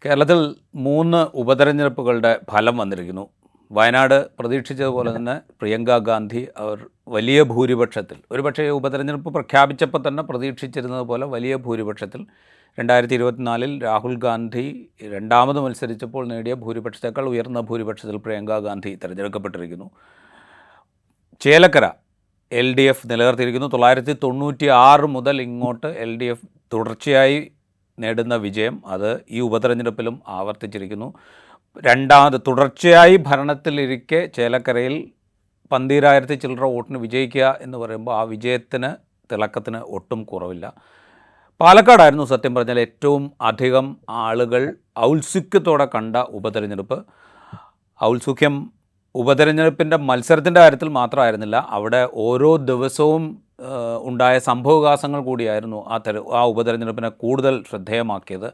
കേരളത്തിൽ 3 ഉപതെരഞ്ഞെടുപ്പുകളുടെ ഫലം വന്നിരിക്കുന്നു. വയനാട് പ്രതീക്ഷിച്ചതുപോലെ തന്നെ പ്രിയങ്ക ഗാന്ധി അവർ വലിയ ഭൂരിപക്ഷത്തിൽ, ഒരുപക്ഷേ ഉപതെരഞ്ഞെടുപ്പ് പ്രഖ്യാപിച്ചപ്പോൾ തന്നെ പ്രതീക്ഷിച്ചിരുന്നത് പോലെ വലിയ ഭൂരിപക്ഷത്തിൽ 2024 രാഹുൽ ഗാന്ധി രണ്ടാമത് മത്സരിച്ചപ്പോൾ നേടിയ ഭൂരിപക്ഷത്തേക്കാൾ ഉയർന്ന ഭൂരിപക്ഷത്തിൽ പ്രിയങ്ക ഗാന്ധി തിരഞ്ഞെടുക്കപ്പെട്ടിരിക്കുന്നു. ചേലക്കര LDF നിലനിർത്തിയിരിക്കുന്നു. 996 മുതൽ ഇങ്ങോട്ട് LDF തുടർച്ചയായി നേടുന്ന വിജയം അത് ഈ ഉപതെരഞ്ഞെടുപ്പിലും ആവർത്തിച്ചിരിക്കുന്നു. രണ്ടാമത് തുടർച്ചയായി ഭരണത്തിലിരിക്കെ ചേലക്കരയിൽ 12,000 ചില്ലറ വോട്ടിന് വിജയിക്കുക എന്ന് പറയുമ്പോൾ ആ വിജയത്തിന് തിളക്കത്തിന് ഒട്ടും കുറവില്ല. പാലക്കാടായിരുന്നു സത്യം പറഞ്ഞാൽ ഏറ്റവും അധികം ആളുകൾ ഔത്സുക്യത്തോടെ കണ്ട ഉപതെരഞ്ഞെടുപ്പ്. ഔത്സുക്യം ഉപതെരഞ്ഞെടുപ്പിൻ്റെ മത്സരത്തിൻ്റെ കാര്യത്തിൽ മാത്രമായിരുന്നില്ല, അവിടെ ഓരോ ദിവസവും ഉണ്ടായ സംഭവവികാസങ്ങൾ കൂടിയായിരുന്നു ആ ഉപതെരഞ്ഞെടുപ്പിനെ കൂടുതൽ ശ്രദ്ധേയമാക്കിയത്.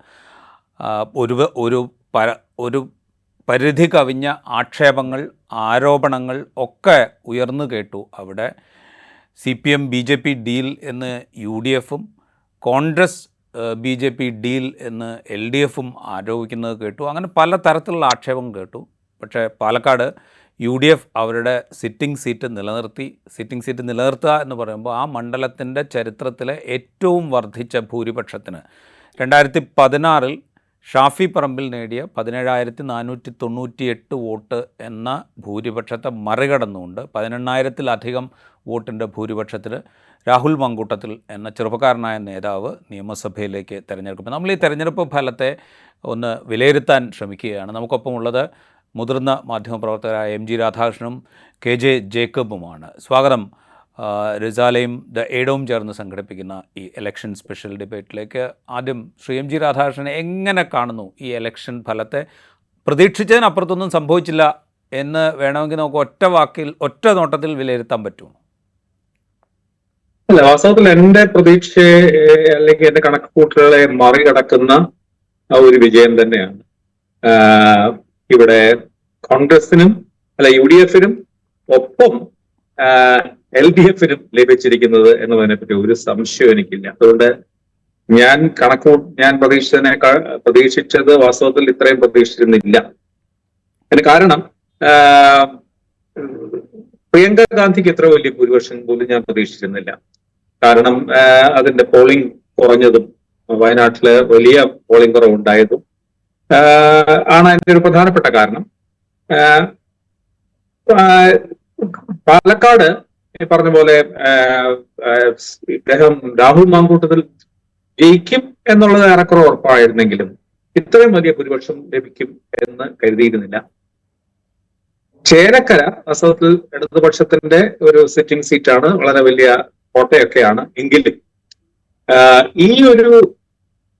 ഒരു പരിധി കവിഞ്ഞ ആക്ഷേപങ്ങൾ, ആരോപണങ്ങൾ ഒക്കെ ഉയർന്നു കേട്ടു. അവിടെ CPM BJP ഡീൽ എന്ന് UDFും കോൺഗ്രസ് BJP ഡീൽ എന്ന് LDFും ആരോപിക്കുന്നത് കേട്ടു. അങ്ങനെ പല തരത്തിലുള്ള ആക്ഷേപം കേട്ടു. പക്ഷേ പാലക്കാട് UDF അവരുടെ സിറ്റിംഗ് സീറ്റ് നിലനിർത്തി. സിറ്റിംഗ് സീറ്റ് നിലനിർത്തുക എന്ന് പറയുമ്പോൾ ആ മണ്ഡലത്തിൻ്റെ ചരിത്രത്തിലെ ഏറ്റവും വർദ്ധിച്ച ഭൂരിപക്ഷത്തിന് 2016 ഷാഫി പറമ്പിൽ നേടിയ 17,498 വോട്ട് എന്ന ഭൂരിപക്ഷത്തെ മറികടന്നുകൊണ്ട് 18,000-ലധികം വോട്ടിൻ്റെ ഭൂരിപക്ഷത്തിൽ രാഹുൽ മങ്കൂട്ടത്തിൽ എന്ന ചെറുപ്പക്കാരനായ നേതാവ് നിയമസഭയിലേക്ക് തിരഞ്ഞെടുക്കും. നമ്മൾ ഈ തെരഞ്ഞെടുപ്പ് ഫലത്തെ ഒന്ന് വിലയിരുത്താൻ ശ്രമിക്കുകയാണ്. നമുക്കൊപ്പമുള്ളത് മുതിർന്ന മാധ്യമപ്രവർത്തകരായ MG രാധാകൃഷ്ണനും KJ ജേക്കബുമാണ്. സ്വാഗതം. റിസാലയും ദ എയ്ഡവും ചേർന്ന് സംഘടിപ്പിക്കുന്ന ഈ ഇലക്ഷൻ സ്പെഷ്യൽ ഡിബേറ്റിലേക്ക് ആദ്യം ശ്രീ MG രാധാകൃഷ്ണൻ എങ്ങനെ കാണുന്നു ഈ ഇലക്ഷൻ ഫലത്തെ? പ്രതീക്ഷിച്ചതിനപ്പുറത്തൊന്നും സംഭവിച്ചില്ല എന്ന് വേണമെങ്കിൽ നമുക്ക് ഒറ്റ നോട്ടത്തിൽ വിലയിരുത്താൻ പറ്റുമോ? അല്ല, വാസ്തവത്തിൽ എന്റെ പ്രതീക്ഷയെ അല്ലെങ്കിൽ എന്റെ കണക്കുകൂട്ടലുകളെ മറികടക്കുന്ന ഒരു വിജയം തന്നെയാണ് ഇവിടെ കോൺഗ്രസിനും UDFിനും ഒപ്പം LDFിനും ലഭിച്ചിരിക്കുന്നത് എന്നതിനെ പറ്റി ഒരു സംശയം എനിക്കില്ല. അതുകൊണ്ട് ഞാൻ പ്രതീക്ഷിച്ചത് വാസ്തവത്തിൽ ഇത്രയും പ്രതീക്ഷിച്ചിരുന്നില്ല. അതിന് കാരണം പ്രിയങ്ക ഗാന്ധിക്ക് ഇത്ര വലിയ ഭൂരിപക്ഷം പോലും ഞാൻ പ്രതീക്ഷിച്ചിരുന്നില്ല. കാരണം അതിന്റെ പോളിംഗ് കുറഞ്ഞതും വയനാട്ടില് വലിയ പോളിംഗ് കുറവുണ്ടായതും ആണ് അതിന്റെ ഒരു പ്രധാനപ്പെട്ട കാരണം. പാലക്കാട് ഈ പറഞ്ഞ പോലെ ഇദ്ദേഹം രാഹുൽ മാങ്കൂട്ടത്തിൽ ജയിക്കും എന്നുള്ളത് ഏറെക്കുറെ ഉറപ്പായിരുന്നെങ്കിലും ഇത്രയും വലിയ ഭൂരിപക്ഷം ലഭിക്കും എന്ന് കരുതിയിരുന്നില്ല. ചേലക്കര വാസ്തവത്തിൽ ഇടതുപക്ഷത്തിന്റെ ഒരു സിറ്റിംഗ് സീറ്റാണ്, വളരെ വലിയ കോട്ടയൊക്കെയാണ്. എങ്കിലും ഈ ഒരു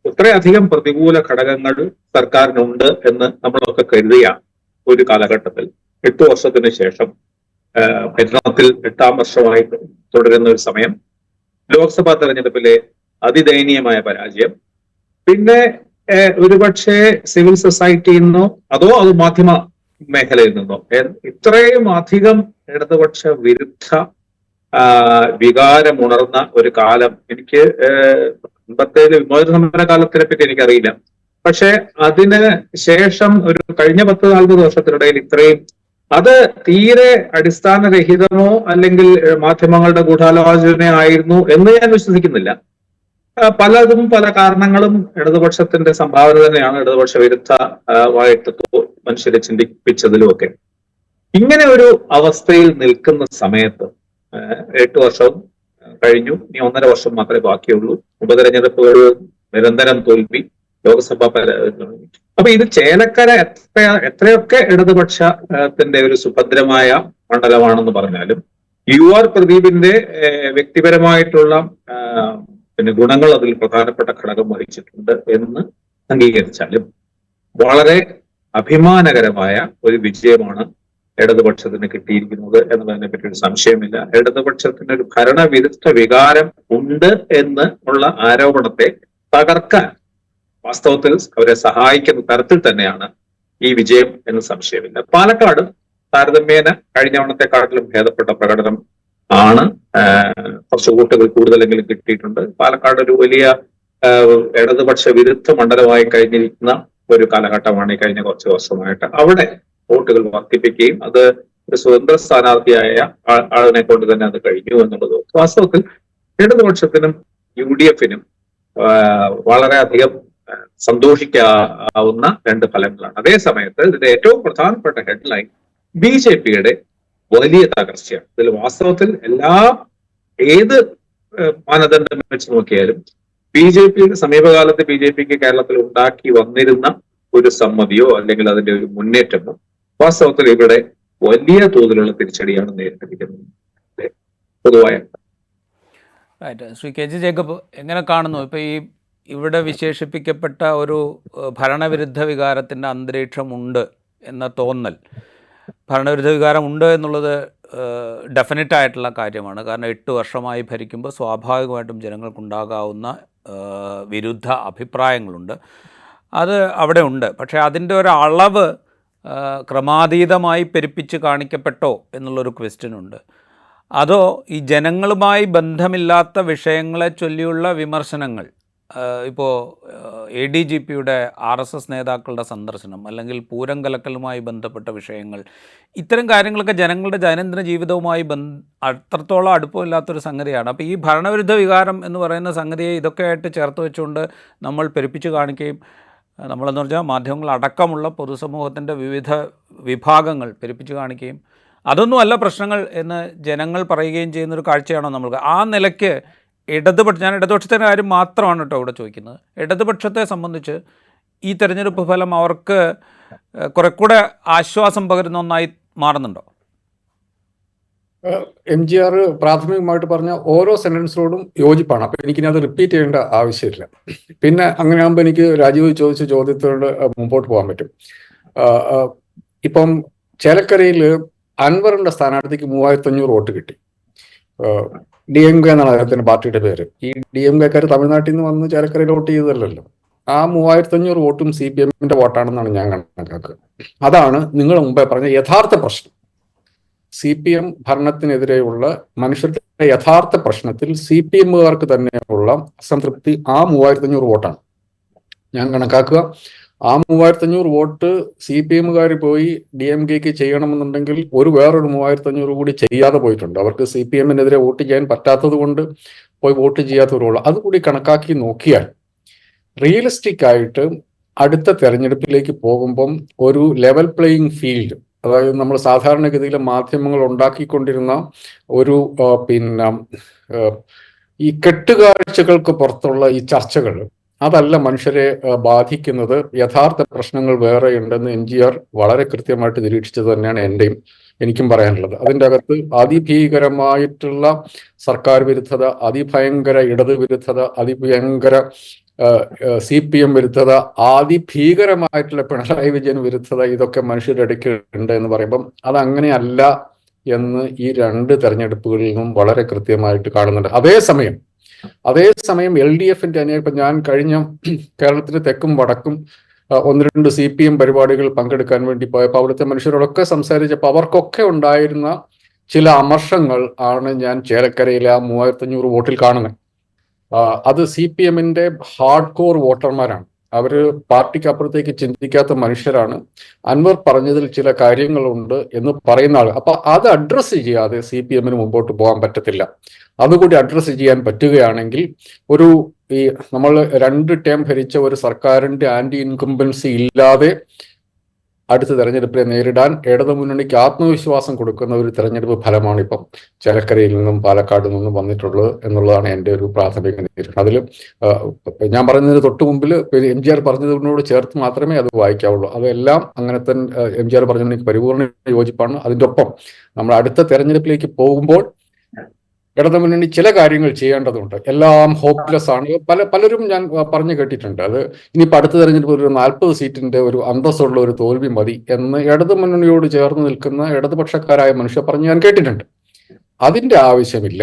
ഇത്രയധികം പ്രതികൂല ഘടകങ്ങൾ സർക്കാരിനുണ്ട് എന്ന് നമ്മളൊക്കെ കരുതിയ ഒരു കാലഘട്ടത്തിൽ 8 വർഷത്തിന് ശേഷം ഭരണത്തിൽ 8ാം വർഷമായി തുടരുന്ന ഒരു സമയം, ലോക്സഭാ തെരഞ്ഞെടുപ്പിലെ അതിദയനീയമായ പരാജയം, പിന്നെ ഒരുപക്ഷെ സിവിൽ സൊസൈറ്റിയിൽ നിന്നോ അതോ അത് മാധ്യമ മേഖലയിൽ നിന്നോ ഇത്രയും അധികം ഇടതുപക്ഷ വിരുദ്ധ വികാരമുണർന്ന ഒരു കാലം എനിക്ക് 87 വിമോചന സമര കാലത്തിനെ പറ്റി എനിക്കറിയില്ല. പക്ഷെ അതിന് ശേഷം ഒരു കഴിഞ്ഞ 10-40 വർഷത്തിനിടയിൽ ഇത്രയും അത് തീരെ അടിസ്ഥാനരഹിതമോ അല്ലെങ്കിൽ മാധ്യമങ്ങളുടെ ഗൂഢാലോചനയായിരുന്നു എന്ന് ഞാൻ വിശ്വസിക്കുന്നില്ല. പലതും പല കാരണങ്ങളും ഇടതുപക്ഷത്തിന്റെ സംഭാവന തന്നെയാണ്, ഇടതുപക്ഷ വിരുദ്ധമായിട്ട് മനുഷ്യരെ ചിന്തിപ്പിച്ചതിലുമൊക്കെ. ഇങ്ങനെ ഒരു അവസ്ഥയിൽ നിൽക്കുന്ന സമയത്ത് 8 വർഷവും കഴിഞ്ഞു, ഇനി 1.5 വർഷം മാത്രമേ ബാക്കിയുള്ളൂ. ഉപതെരഞ്ഞെടുപ്പുകൾ നിരന്തരം തോൽവി, ലോക്സഭ അപ്പൊ ഇത് ചേലക്കര എത്രയൊക്കെ ഇടതുപക്ഷത്തിന്റെ ഒരു സുഭദ്രമായ മണ്ഡലമാണെന്ന് പറഞ്ഞാലും UR പ്രദീപിന്റെ വ്യക്തിപരമായിട്ടുള്ള ഗുണങ്ങൾ അതിൽ പ്രധാനപ്പെട്ട ഘടകം വഹിച്ചിട്ടുണ്ട് എന്ന് അംഗീകരിച്ചാലും വളരെ അഭിമാനകരമായ ഒരു വിജയമാണ് ഇടതുപക്ഷത്തിന് കിട്ടിയിരിക്കുന്നത് എന്നതിനെ പറ്റി ഒരു സംശയമില്ല. ഇടതുപക്ഷത്തിന് ഒരു ഭരണവിരുദ്ധ വികാരം ഉണ്ട് എന്ന് ഉള്ള ആരോപണത്തെ തകർക്കാൻ വാസ്തവത്തിൽ അവരെ സഹായിക്കുന്ന തരത്തിൽ തന്നെയാണ് ഈ വിജയം എന്ന് സംശയമില്ല. പാലക്കാട് താരതമ്യേന കഴിഞ്ഞ തവണത്തെക്കാട്ടിലും ഭേദപ്പെട്ട പ്രകടനം ആണ്. കുറച്ച് വോട്ടുകൾ കൂടുതലെങ്കിലും കിട്ടിയിട്ടുണ്ട്. പാലക്കാട് ഒരു വലിയ ഇടതുപക്ഷ വിരുദ്ധ മണ്ഡലമായി കഴിഞ്ഞിരിക്കുന്ന ഒരു കാലഘട്ടമാണ് ഈ കഴിഞ്ഞ കുറച്ച് വർഷമായിട്ട്. അവിടെ വോട്ടുകൾ വർദ്ധിപ്പിക്കുകയും അത് ഒരു സ്വതന്ത്ര സ്ഥാനാർത്ഥിയായ ആളിനെ കൊണ്ട് തന്നെ അത് കഴിഞ്ഞു എന്നുള്ളത് വാസ്തവത്തിൽ ഇടതുപക്ഷത്തിനും UDF-നും വളരെയധികം സന്തോഷിക്കാവുന്ന രണ്ട് ഫലങ്ങളാണ്. അതേ സമയത്ത് ഇതിന്റെ ഏറ്റവും പ്രധാനപ്പെട്ട ഹെഡ്ലൈൻ BJP-യുടെ വലിയ തകർച്ചയാണ്. ഇതിൽ വാസ്തവത്തിൽ ഏത് മാനദണ്ഡം വെച്ച് നോക്കിയാലും സമീപകാലത്ത് BJP-ക്ക് കേരളത്തിൽ ഉണ്ടാക്കി വന്നിരുന്ന ഒരു സമ്മതിയോ അല്ലെങ്കിൽ അതിന്റെ ഒരു മുന്നേറ്റമോ വാസ്തവത്തിൽ ഇവിടെ വലിയ തോതിലുള്ള തിരിച്ചടിയാണ് നേരിട്ടിരിക്കുന്നത് പൊതുവായ. ശ്രീ KG ജേക്കബ് എങ്ങനെ കാണുന്നു ഇപ്പോൾ ഇവിടെ വിശേഷിപ്പിക്കപ്പെട്ട ഒരു ഭരണവിരുദ്ധ വികാരത്തിൻ്റെ അന്തരീക്ഷമുണ്ട് എന്ന തോന്നൽ? ഭരണവിരുദ്ധ വികാരം ഉണ്ട് എന്നുള്ളത് ഡെഫിനറ്റ് ആയിട്ടുള്ള കാര്യമാണ്. കാരണം 8 വർഷമായി ഭരിക്കുമ്പോൾ സ്വാഭാവികമായിട്ടും ജനങ്ങൾക്കുണ്ടാകാവുന്ന വിരുദ്ധ അഭിപ്രായങ്ങളുണ്ട്, അത് അവിടെ ഉണ്ട്. പക്ഷേ അതിൻ്റെ ഒരു അളവ് ക്രമാതീതമായി പെരുപ്പിച്ച് കാണിക്കപ്പെട്ടോ എന്നുള്ളൊരു ക്വസ്റ്റ്യനുണ്ട്. അതോ ഈ ജനങ്ങളുമായി ബന്ധമില്ലാത്ത വിഷയങ്ങളെ ചൊല്ലിയുള്ള വിമർശനങ്ങൾ, ഇപ്പോൾ ADGP-യുടെ RSS നേതാക്കളുടെ സന്ദർശനം അല്ലെങ്കിൽ പൂരം കലക്കലുമായി ബന്ധപ്പെട്ട വിഷയങ്ങൾ, ഇത്തരം കാര്യങ്ങളൊക്കെ ജനങ്ങളുടെ ദൈനംദിന ജീവിതവുമായി അത്രത്തോളം അടുപ്പമില്ലാത്തൊരു സംഗതിയാണ്. അപ്പോൾ ഈ ഭരണവിരുദ്ധ വികാരം എന്ന് പറയുന്ന സംഗതിയെ ഇതൊക്കെയായിട്ട് ചേർത്ത് വെച്ചുകൊണ്ട് നമ്മൾ പെരുപ്പിച്ച് കാണിക്കുകയും, നമ്മളെന്ന് പറഞ്ഞാൽ മാധ്യമങ്ങൾ അടക്കമുള്ള പൊതുസമൂഹത്തിൻ്റെ വിവിധ വിഭാഗങ്ങൾ പെരുപ്പിച്ച് കാണിക്കുകയും അതൊന്നുമല്ല പ്രശ്നങ്ങൾ എന്ന് ജനങ്ങൾ പറയുകയും ചെയ്യുന്നൊരു കാഴ്ചയാണോ നമ്മൾക്ക്? ആ നിലയ്ക്ക് ഞാൻ ഇടതുപക്ഷത്തിൻ്റെ കാര്യം മാത്രമാണ് കേട്ടോ ഇവിടെ ചോദിക്കുന്നത്. ഇടതുപക്ഷത്തെ സംബന്ധിച്ച് ഈ തെരഞ്ഞെടുപ്പ് ഫലം അവർക്ക് കുറെ കൂടെ ആശ്വാസം പകരുന്ന ഒന്നായി മാറുന്നുണ്ടോ? MGR പ്രാഥമികമായിട്ട് പറഞ്ഞ ഓരോ സെന്റൻസിനോടും യോജിപ്പാണ്. അപ്പം എനിക്കിനി അത് റിപ്പീറ്റ് ചെയ്യേണ്ട ആവശ്യമില്ല. പിന്നെ അങ്ങനെയാകുമ്പോൾ എനിക്ക് രാജീവ് ചോദിച്ച ചോദ്യത്തോട് മുമ്പോട്ട് പോകാൻ പറ്റും. ഇപ്പം ചേലക്കരയിൽ അൻവറിന്റെ സ്ഥാനാർത്ഥിക്ക് 3500 വോട്ട് കിട്ടി. DMK എന്നാണ് അദ്ദേഹത്തിന്റെ പാർട്ടിയുടെ പേര്. ഈ DMK-ക്കാർ തമിഴ്നാട്ടിൽ നിന്ന് വന്ന് ചേലക്കരയിൽ വോട്ട് ചെയ്തതല്ലല്ലോ. ആ 3500 വോട്ടും CPM-ന്റെ വോട്ടാണെന്നാണ് ഞാൻ കണക്കാക്കുക. അതാണ് നിങ്ങൾ മുമ്പേ പറഞ്ഞ യഥാർത്ഥ പ്രശ്നം. CPM ഭരണത്തിനെതിരെയുള്ള മനുഷ്യരുടെ യഥാർത്ഥ പ്രശ്നത്തിൽ CPM-കാർക്ക് തന്നെയുള്ള അസംതൃപ്തി ആ 3500 വോട്ടാണ് ഞാൻ കണക്കാക്കുക. ആ 3500 വോട്ട് CPM-കാർ പോയി DMK-ക്ക് ചെയ്യണമെന്നുണ്ടെങ്കിൽ വേറൊരു 3500 കൂടി ചെയ്യാതെ പോയിട്ടുണ്ട്. അവർക്ക് CPM-നെതിരെ വോട്ട് ചെയ്യാൻ പറ്റാത്തത് കൊണ്ട് പോയി വോട്ട് ചെയ്യാത്തവരുള്ളൂ. അതുകൂടി കണക്കാക്കി നോക്കിയാൽ റിയലിസ്റ്റിക് ആയിട്ട് അടുത്ത തെരഞ്ഞെടുപ്പിലേക്ക് പോകുമ്പം ഒരു ലെവൽ പ്ലേയിങ് ഫീൽഡ്, അതായത് നമ്മൾ സാധാരണഗതിയിൽ മാധ്യമങ്ങൾ ഉണ്ടാക്കിക്കൊണ്ടിരുന്ന ഒരു ഈ കെട്ടുകാഴ്ചകൾക്ക് പുറത്തുള്ള ഈ ചർച്ചകൾ, അതല്ല മനുഷ്യരെ ബാധിക്കുന്നത്. യഥാർത്ഥ പ്രശ്നങ്ങൾ വേറെ ഉണ്ടെന്ന് MGR വളരെ കൃത്യമായിട്ട് നിരീക്ഷിച്ചത് തന്നെയാണ് എനിക്കും പറയാനുള്ളത്. അതിൻ്റെ അകത്ത് അതിഭീകരമായിട്ടുള്ള സർക്കാർ വിരുദ്ധത, അതിഭയങ്കര ഇടത് വിരുദ്ധത, അതിഭയങ്കര CPM വിരുദ്ധത, അതിഭീകരമായിട്ടുള്ള പിണറായി വിജയൻ വിരുദ്ധത, ഇതൊക്കെ മനുഷ്യരുടെ ഇടയ്ക്ക് ഉണ്ട് എന്ന് പറയുമ്പം അതങ്ങനെയല്ല എന്ന് ഈ 2 തെരഞ്ഞെടുപ്പുകളിൽ നിന്നും വളരെ കൃത്യമായിട്ട് കാണുന്നുണ്ട്. അതേസമയം LDF-ന്റെ ഇപ്പം ഞാൻ കഴിഞ്ഞ കേരളത്തിന്റെ തെക്കും വടക്കും 1-2 CPM പരിപാടികൾ പങ്കെടുക്കാൻ വേണ്ടി പോയപ്പോൾ അവിടുത്തെ മനുഷ്യരോടൊക്കെ സംസാരിച്ചപ്പോൾ അവർക്കൊക്കെ ഉണ്ടായിരുന്ന ചില അമർഷങ്ങൾ ആണ് ഞാൻ ചേലക്കരയിലെ ആ 3500 വോട്ടിൽ കാണുന്നത്. അത് CPM-ന്റെ ഹാർഡ് കോർ വോട്ടർമാരാണ്. അവര് പാർട്ടിക്ക് അപ്പുറത്തേക്ക് ചിന്തിക്കാത്ത മനുഷ്യരാണ്. അൻവർ പറഞ്ഞതിൽ ചില കാര്യങ്ങളുണ്ട് എന്ന് പറയുന്ന ആൾ. അപ്പൊ അത് അഡ്രസ്സ് ചെയ്യാതെ CPM-ന് മുമ്പോട്ട് പോകാൻ പറ്റത്തില്ല. അതുകൂടി അഡ്രസ്സ് ചെയ്യാൻ പറ്റുകയാണെങ്കിൽ നമ്മൾ 2 ടേം ഭരിച്ച ഒരു സർക്കാരിന്റെ ആന്റി ഇൻകംബൻസി ഇല്ലാതെ അടുത്ത തെരഞ്ഞെടുപ്പിനെ നേരിടാൻ ഇടതുമുന്നണിക്ക് ആത്മവിശ്വാസം കൊടുക്കുന്ന ഒരു തെരഞ്ഞെടുപ്പ് ഫലമാണ് ഇപ്പം ചേലക്കരയിൽ നിന്നും പാലക്കാട് നിന്നും വന്നിട്ടുള്ളത് എന്നുള്ളതാണ് എൻ്റെ ഒരു പ്രാഥമിക നിരീക്ഷണം. അതിൽ ഞാൻ പറയുന്നതിന് തൊട്ട് മുമ്പിൽ MGR പറഞ്ഞതിനോട് ചേർത്ത് മാത്രമേ അത് വായിക്കാവുള്ളൂ. അതെല്ലാം അങ്ങനെ തന്നെ MGR പറഞ്ഞതിന് എനിക്ക് പരിപൂർണ്ണ യോജിപ്പാണ്. അതിൻ്റെ ഒപ്പം നമ്മൾ അടുത്ത തെരഞ്ഞെടുപ്പിലേക്ക് പോകുമ്പോൾ ഇടതുമുന്നണി ചില കാര്യങ്ങൾ ചെയ്യേണ്ടതുണ്ട്. എല്ലാം ഹോപ്പ്ലെസ് ആണ്. പലരും ഞാൻ പറഞ്ഞു കേട്ടിട്ടുണ്ട്. അത് ഇനിയിപ്പോൾ അടുത്ത തെരഞ്ഞെടുപ്പ് ഒരു 40 സീറ്റിന്റെ ഒരു അന്തസ്സുള്ള ഒരു തോൽവി മതി എന്ന് ഇടതുമുന്നണിയോട് ചേർന്ന് നിൽക്കുന്ന ഇടതുപക്ഷക്കാരായ മനുഷ്യർ പറഞ്ഞ് ഞാൻ കേട്ടിട്ടുണ്ട്. അതിന്റെ ആവശ്യമില്ല.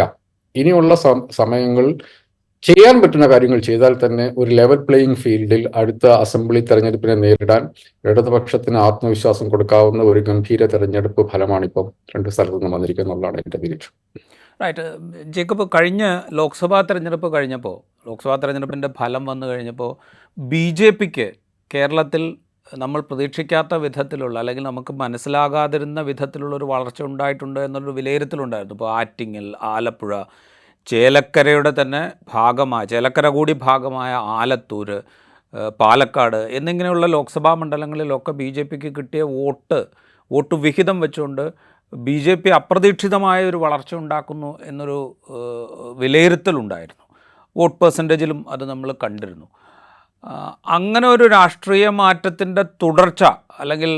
ഇനിയുള്ള സമയങ്ങളിൽ ചെയ്യാൻ പറ്റുന്ന കാര്യങ്ങൾ ചെയ്താൽ തന്നെ ഒരു ലെവൽ പ്ലേയിങ് ഫീൽഡിൽ അടുത്ത അസംബ്ലി തെരഞ്ഞെടുപ്പിനെ നേരിടാൻ ഇടതുപക്ഷത്തിന് ആത്മവിശ്വാസം കൊടുക്കാവുന്ന ഒരു ഗംഭീര തെരഞ്ഞെടുപ്പ് ഫലമാണ് ഇപ്പം 2 സ്ഥലത്തു നിന്ന് വന്നിരിക്കുന്നത് എന്നുള്ളതാണ് എൻ്റെ നിരീക്ഷണം. റൈറ്റ്. ജേക്കബ്, കഴിഞ്ഞ ലോക്സഭാ തെരഞ്ഞെടുപ്പിൻ്റെ ഫലം വന്നു കഴിഞ്ഞപ്പോൾ BJP-ക്ക് കേരളത്തിൽ നമ്മൾ പ്രതീക്ഷിക്കാത്ത വിധത്തിലുള്ള, അല്ലെങ്കിൽ നമുക്ക് മനസ്സിലാകാതിരുന്ന വിധത്തിലുള്ളൊരു വളർച്ച ഉണ്ടായിട്ടുണ്ട് എന്നൊരു വിലയിരുത്തലുണ്ടായിരുന്നു. ഇപ്പോൾ ആറ്റിങ്ങൽ, ആലപ്പുഴ, ചേലക്കരയുടെ തന്നെ ഭാഗമായ, ചേലക്കര കൂടി ഭാഗമായ ആലത്തൂർ, പാലക്കാട് എന്നിങ്ങനെയുള്ള ലോക്സഭാ മണ്ഡലങ്ങളിലൊക്കെ ബി ജെ പിക്ക് കിട്ടിയ വോട്ട് വിഹിതം വെച്ചുകൊണ്ട് ബി ജെ പി അപ്രതീക്ഷിതമായ ഒരു വളർച്ച ഉണ്ടാക്കുന്നു എന്നൊരു വിലയിരുത്തലുണ്ടായിരുന്നു. വോട്ട് പെർസെൻറ്റേജിലും അത് നമ്മൾ കണ്ടിരുന്നു. അങ്ങനെ ഒരു രാഷ്ട്രീയ മാറ്റത്തിൻ്റെ തുടർച്ച, അല്ലെങ്കിൽ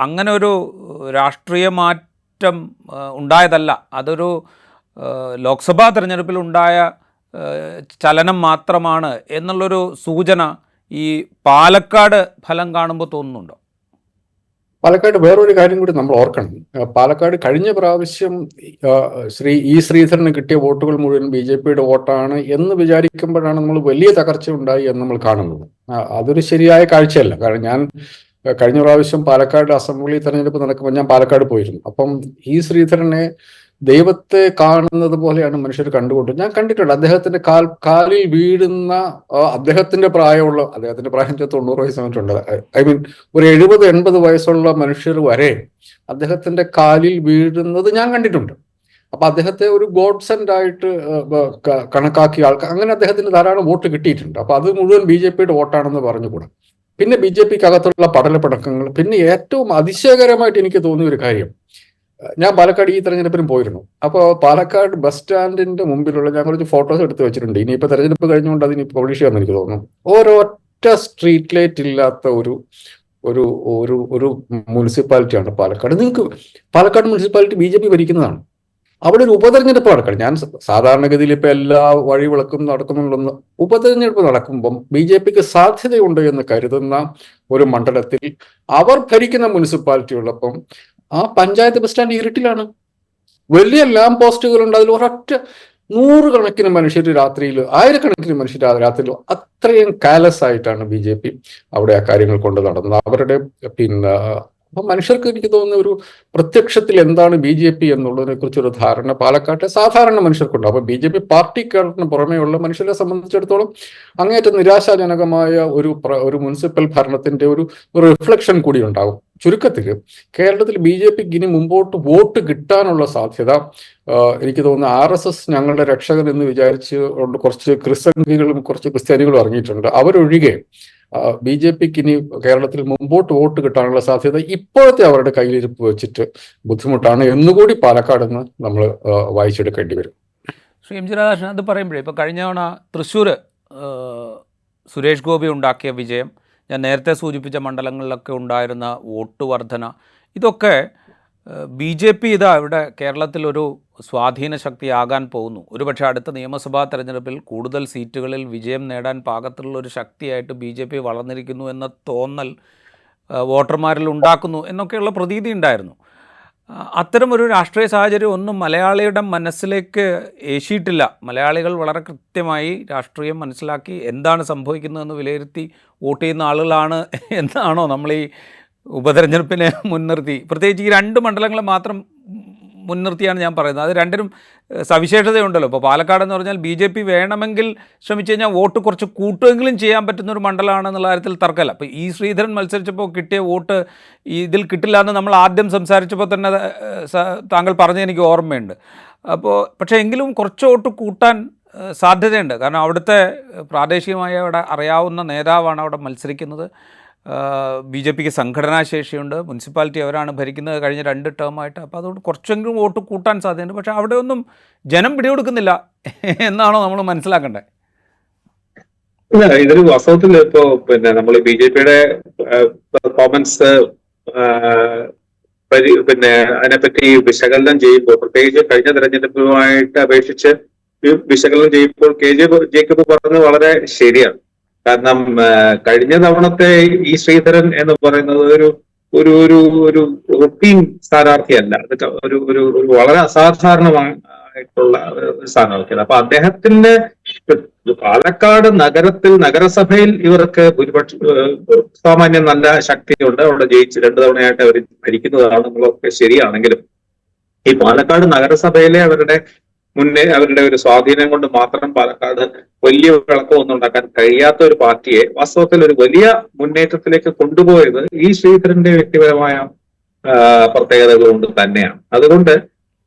അങ്ങനെ ഒരു രാഷ്ട്രീയ മാറ്റം ഉണ്ടായതല്ല, അതൊരു ലോക്സഭാ തെരഞ്ഞെടുപ്പിൽ ഉണ്ടായ ചലനം മാത്രമാണ് എന്നുള്ളൊരു സൂചന ഈ പാലക്കാട് ഫലം കാണുമ്പോൾ തോന്നുന്നുണ്ടോ? പാലക്കാട് വേറൊരു കാര്യം കൂടി നമ്മൾ ഓർക്കണം. പാലക്കാട് കഴിഞ്ഞ പ്രാവശ്യം ശ്രീധരന് കിട്ടിയ വോട്ടുകൾ മുഴുവൻ ബി ജെ പിയുടെ വോട്ടാണ് എന്ന് വിചാരിക്കുമ്പോഴാണ് നമ്മൾ വലിയ തകർച്ച ഉണ്ടായി എന്ന് നമ്മൾ കാണുന്നത്. അതൊരു ശരിയായ കാഴ്ചയല്ല. കാരണം ഞാൻ കഴിഞ്ഞ പ്രാവശ്യം പാലക്കാട് അസംബ്ലി തെരഞ്ഞെടുപ്പ് നടക്കുമ്പോൾ ഞാൻ പാലക്കാട് പോയിരുന്നു. അപ്പം ശ്രീധരനെ ദൈവത്തെ കാണുന്നത് പോലെയാണ് മനുഷ്യർ കണ്ടുകൊണ്ട് ഞാൻ കണ്ടിട്ടുണ്ട്. അദ്ദേഹത്തിന്റെ കാലിൽ വീഴുന്ന അദ്ദേഹത്തിന്റെ പ്രായം 90 വയസ്സ് വന്നിട്ടുണ്ട്. ഐ മീൻ ഒരു 70-80 വയസ്സുള്ള മനുഷ്യർ വരെ അദ്ദേഹത്തിന്റെ കാലിൽ വീഴുന്നത് ഞാൻ കണ്ടിട്ടുണ്ട്. അപ്പൊ അദ്ദേഹത്തെ ഒരു ഗോഡ് സെന്റ് ആയിട്ട് കണക്കാക്കിയ ആൾക്കാർ, അങ്ങനെ അദ്ദേഹത്തിന് ധാരാളം വോട്ട് കിട്ടിയിട്ടുണ്ട്. അപ്പൊ അത് മുഴുവൻ ബി ജെ പിയുടെ വോട്ടാണെന്ന് പറഞ്ഞുകൂടാ. പിന്നെ ബി ജെ പിക്ക് അകത്തുള്ള പടലപ്പടക്കങ്ങൾ. പിന്നെ ഏറ്റവും അതിശയകരമായിട്ട് എനിക്ക് തോന്നിയ ഒരു കാര്യം, ഞാൻ പാലക്കാട് ഈ തെരഞ്ഞെടുപ്പിനും പോയിരുന്നു. അപ്പോൾ പാലക്കാട് ബസ് സ്റ്റാൻഡിന്റെ മുമ്പിലുള്ള ഞാൻ കുറച്ച് ഫോട്ടോസ് എടുത്ത് വെച്ചിട്ടുണ്ട്. ഇനിയിപ്പോൾ തെരഞ്ഞെടുപ്പ് കഴിഞ്ഞുകൊണ്ട് അതിനി പബ്ലിഷ് ചെയ്യാമെന്ന് എനിക്ക് തോന്നുന്നു. ഒരൊറ്റ സ്ട്രീറ്റ് ലൈറ്റ് ഇല്ലാത്ത ഒരു ഒരു ഒരു ഒരു മുനിസിപ്പാലിറ്റിയാണ് പാലക്കാട്. നിങ്ങൾക്ക് Palakkad municipality B J P ഭരിക്കുന്നതാണ്. അവിടെ ഒരു ഉപതെരഞ്ഞെടുപ്പ് നടക്കണം. ഞാൻ സാധാരണഗതിയിൽ ഇപ്പൊ എല്ലാ വഴിവിളക്കും നടക്കുന്നുണ്ടെന്ന്, ഉപതെരഞ്ഞെടുപ്പ് നടക്കുമ്പം ബി ജെ പിക്ക് സാധ്യതയുണ്ട് എന്ന് കരുതുന്ന ഒരു മണ്ഡലത്തിൽ അവർ ഭരിക്കുന്ന മുനിസിപ്പാലിറ്റി ഉള്ളപ്പം ആ പഞ്ചായത്ത് ബസ് സ്റ്റാൻഡ് ഇരുട്ടിലാണ്. വലിയ ലാമ്പ് പോസ്റ്റുകളുണ്ട്. അതിൽ ഒരൊറ്റ 100 കണക്കിന് മനുഷ്യർ രാത്രിയിൽ, 1000 മനുഷ്യർ രാത്രിയിൽ, അത്രയും കാലസ് ആയിട്ടാണ് ബി ജെ പി അവിടെ ആ കാര്യങ്ങൾ കൊണ്ട് നടന്നത്. അവരുടെ അപ്പൊ മനുഷ്യർക്ക് എനിക്ക് തോന്നുന്ന ഒരു പ്രത്യക്ഷത്തിൽ എന്താണ് ബി ജെ പി എന്നുള്ളതിനെ കുറിച്ചൊരു ധാരണ പാലക്കാട്ടെ സാധാരണ മനുഷ്യർക്കുണ്ട്. അപ്പൊ ബി ജെ പി പാർട്ടിക്കാരന് പുറമേയുള്ള മനുഷ്യരെ സംബന്ധിച്ചിടത്തോളം അങ്ങേയറ്റം നിരാശാജനകമായ ഒരു മുനിസിപ്പൽ ഭരണത്തിന്റെ ഒരു റിഫ്ലക്ഷൻ കൂടി ഉണ്ടാകും. ചുരുക്കത്തിൽ കേരളത്തിൽ ബി ജെ പിക്ക് ഇനി മുമ്പോട്ട് വോട്ട് കിട്ടാനുള്ള സാധ്യത എനിക്ക് തോന്നുന്നു RSS ഞങ്ങളുടെ രക്ഷകൻ എന്ന് വിചാരിച്ച് കുറച്ച് ക്രിസ്ത്യാനികളും കുറച്ച് ക്രിസ്ത്യാനികളും ഇറങ്ങിയിട്ടുണ്ട്. അവരൊഴികെ ബി ജെ പിക്ക് ഇനി കേരളത്തിൽ മുമ്പോട്ട് വോട്ട് കിട്ടാനുള്ള സാധ്യത ഇപ്പോഴത്തെ അവരുടെ കയ്യിലിരിപ്പ് വെച്ചിട്ട് ബുദ്ധിമുട്ടാണ് എന്നുകൂടി പാലക്കാട് നിന്ന് നമ്മൾ വായിച്ചെടുക്കേണ്ടി വരും. ശ്രീ എം ജി രാധാകൃഷ്ണൻ, അത് പറയുമ്പോഴേ ഇപ്പോൾ കഴിഞ്ഞ തവണ തൃശ്ശൂർ സുരേഷ് ഗോപി ഉണ്ടാക്കിയ വിജയം, ഞാൻ നേരത്തെ സൂചിപ്പിച്ച മണ്ഡലങ്ങളിലൊക്കെ ഉണ്ടായിരുന്ന വോട്ട് വർധന, ഇതൊക്കെ ബി ജെ പി ഇവിടെ കേരളത്തിലൊരു സ്വാധീന ശക്തിയാകാൻ പോകുന്നു. ഒരുപക്ഷെ അടുത്ത നിയമസഭാ തെരഞ്ഞെടുപ്പിൽ കൂടുതൽ സീറ്റുകളിൽ വിജയം നേടാൻ പാകത്തിലുള്ളൊരു ശക്തിയായിട്ട് ബി ജെ പി വളർന്നിരിക്കുന്നു എന്ന തോന്നൽ വോട്ടർമാരിൽ ഉണ്ടാക്കുന്നു എന്നൊക്കെയുള്ള പ്രതീതി ഉണ്ടായിരുന്നു. അത്തരമൊരു രാഷ്ട്രീയ സാഹചര്യം ഒന്നും മലയാളിയുടെ മനസ്സിലേക്ക് ഏശിയിട്ടില്ല. മലയാളികൾ വളരെ കൃത്യമായി രാഷ്ട്രീയം മനസ്സിലാക്കി എന്താണ് സംഭവിക്കുന്നതെന്ന് വിലയിരുത്തി വോട്ട് ചെയ്യുന്ന ആളുകളാണ് എന്നാണോ നമ്മൾ ഈ ഉപതെരഞ്ഞെടുപ്പിനെ മുൻനിർത്തി, പ്രത്യേകിച്ച് ഈ 2 മണ്ഡലങ്ങളെ മാത്രം മുൻനിർത്തിയാണ് ഞാൻ പറയുന്നത്. അത് രണ്ടിനും സവിശേഷതയുണ്ടല്ലോ. ഇപ്പോൾ പാലക്കാട് എന്ന് പറഞ്ഞാൽ ബി ജെ പി വേണമെങ്കിൽ ശ്രമിച്ചു കഴിഞ്ഞാൽ വോട്ട് കുറച്ച് കൂട്ടുമെങ്കിലും ചെയ്യാൻ പറ്റുന്നൊരു മണ്ഡലമാണെന്നുള്ള കാര്യത്തിൽ തർക്കമല്ല. അപ്പോൾ ശ്രീധരൻ മത്സരിച്ചപ്പോൾ കിട്ടിയ വോട്ട് ഇതിൽ കിട്ടില്ല എന്ന് നമ്മൾ ആദ്യം സംസാരിച്ചപ്പോൾ തന്നെ താങ്കൾ പറഞ്ഞത് എനിക്ക് ഓർമ്മയുണ്ട്. പക്ഷേ എങ്കിലും കുറച്ച് വോട്ട് കൂട്ടാൻ സാധ്യതയുണ്ട്. കാരണം അവിടുത്തെ പ്രാദേശികമായി അവിടെ അറിയാവുന്ന നേതാവാണ് അവിടെ മത്സരിക്കുന്നത്. ബി ജെ പിക്ക് സംഘടനാശേഷിയുണ്ട്. മുനിസിപ്പാലിറ്റി അവരാണ് ഭരിക്കുന്നത് കഴിഞ്ഞ 2 ടേമായിട്ട്. അപ്പോൾ അതുകൊണ്ട് കുറച്ചെങ്കിലും വോട്ട് കൂട്ടാൻ സാധ്യതയുണ്ട്. പക്ഷേ അവിടെ ഒന്നും ജനം പിടികൊടുക്കുന്നില്ല എന്നാണോ നമ്മൾ മനസ്സിലാക്കേണ്ടത്? ഇതൊരു വാസ്തവത്തിൽ ഇപ്പോ നമ്മൾ ബി ജെ പിയുടെ പെർഫോമൻസ് അതിനെപ്പറ്റി വിശകലനം ചെയ്യുമ്പോൾ, പ്രത്യേകിച്ച് കഴിഞ്ഞ തെരഞ്ഞെടുപ്പുമായിട്ട് അപേക്ഷിച്ച് വിശകലനം ചെയ്യുമ്പോൾ ജേക്കബ് പറഞ്ഞത് വളരെ ശരിയാണ്. കാരണം കഴിഞ്ഞ തവണത്തെ ശ്രീധരൻ എന്ന് പറയുന്നത് ഒരു ഒരു ഒരു ഒരു റുട്ടീൻ സ്ഥാനാർത്ഥിയല്ല. അതൊക്കെ ഒരു വളരെ അസാധാരണമായിട്ടുള്ള ഒരു സ്ഥാനാർത്ഥിയാണ്. അപ്പൊ അദ്ദേഹത്തിന്റെ പാലക്കാട് നഗരസഭയിൽ ഇവർക്ക് സാമാന്യം നല്ല ശക്തിയുണ്ട്. അവിടെ ജയിച്ച് 2 തവണയായിട്ട് അവർ ഭരിക്കുന്നതാണ് നമ്മളൊക്കെ ശരിയാണെങ്കിലും ഈ പാലക്കാട് നഗരസഭയിലെ അവരുടെ അവരുടെ ഒരു സ്വാധീനം കൊണ്ട് മാത്രം പാലക്കാട് വലിയ വിളക്കമൊന്നും ഉണ്ടാക്കാൻ കഴിയാത്ത ഒരു പാർട്ടിയെ വാസ്തവത്തിൽ ഒരു വലിയ മുന്നേറ്റത്തിലേക്ക് കൊണ്ടുപോയത് ഈ ശ്രീധരന്റെ വ്യക്തിപരമായ പ്രത്യേകതകൾ കൊണ്ട് തന്നെയാണ്. അതുകൊണ്ട്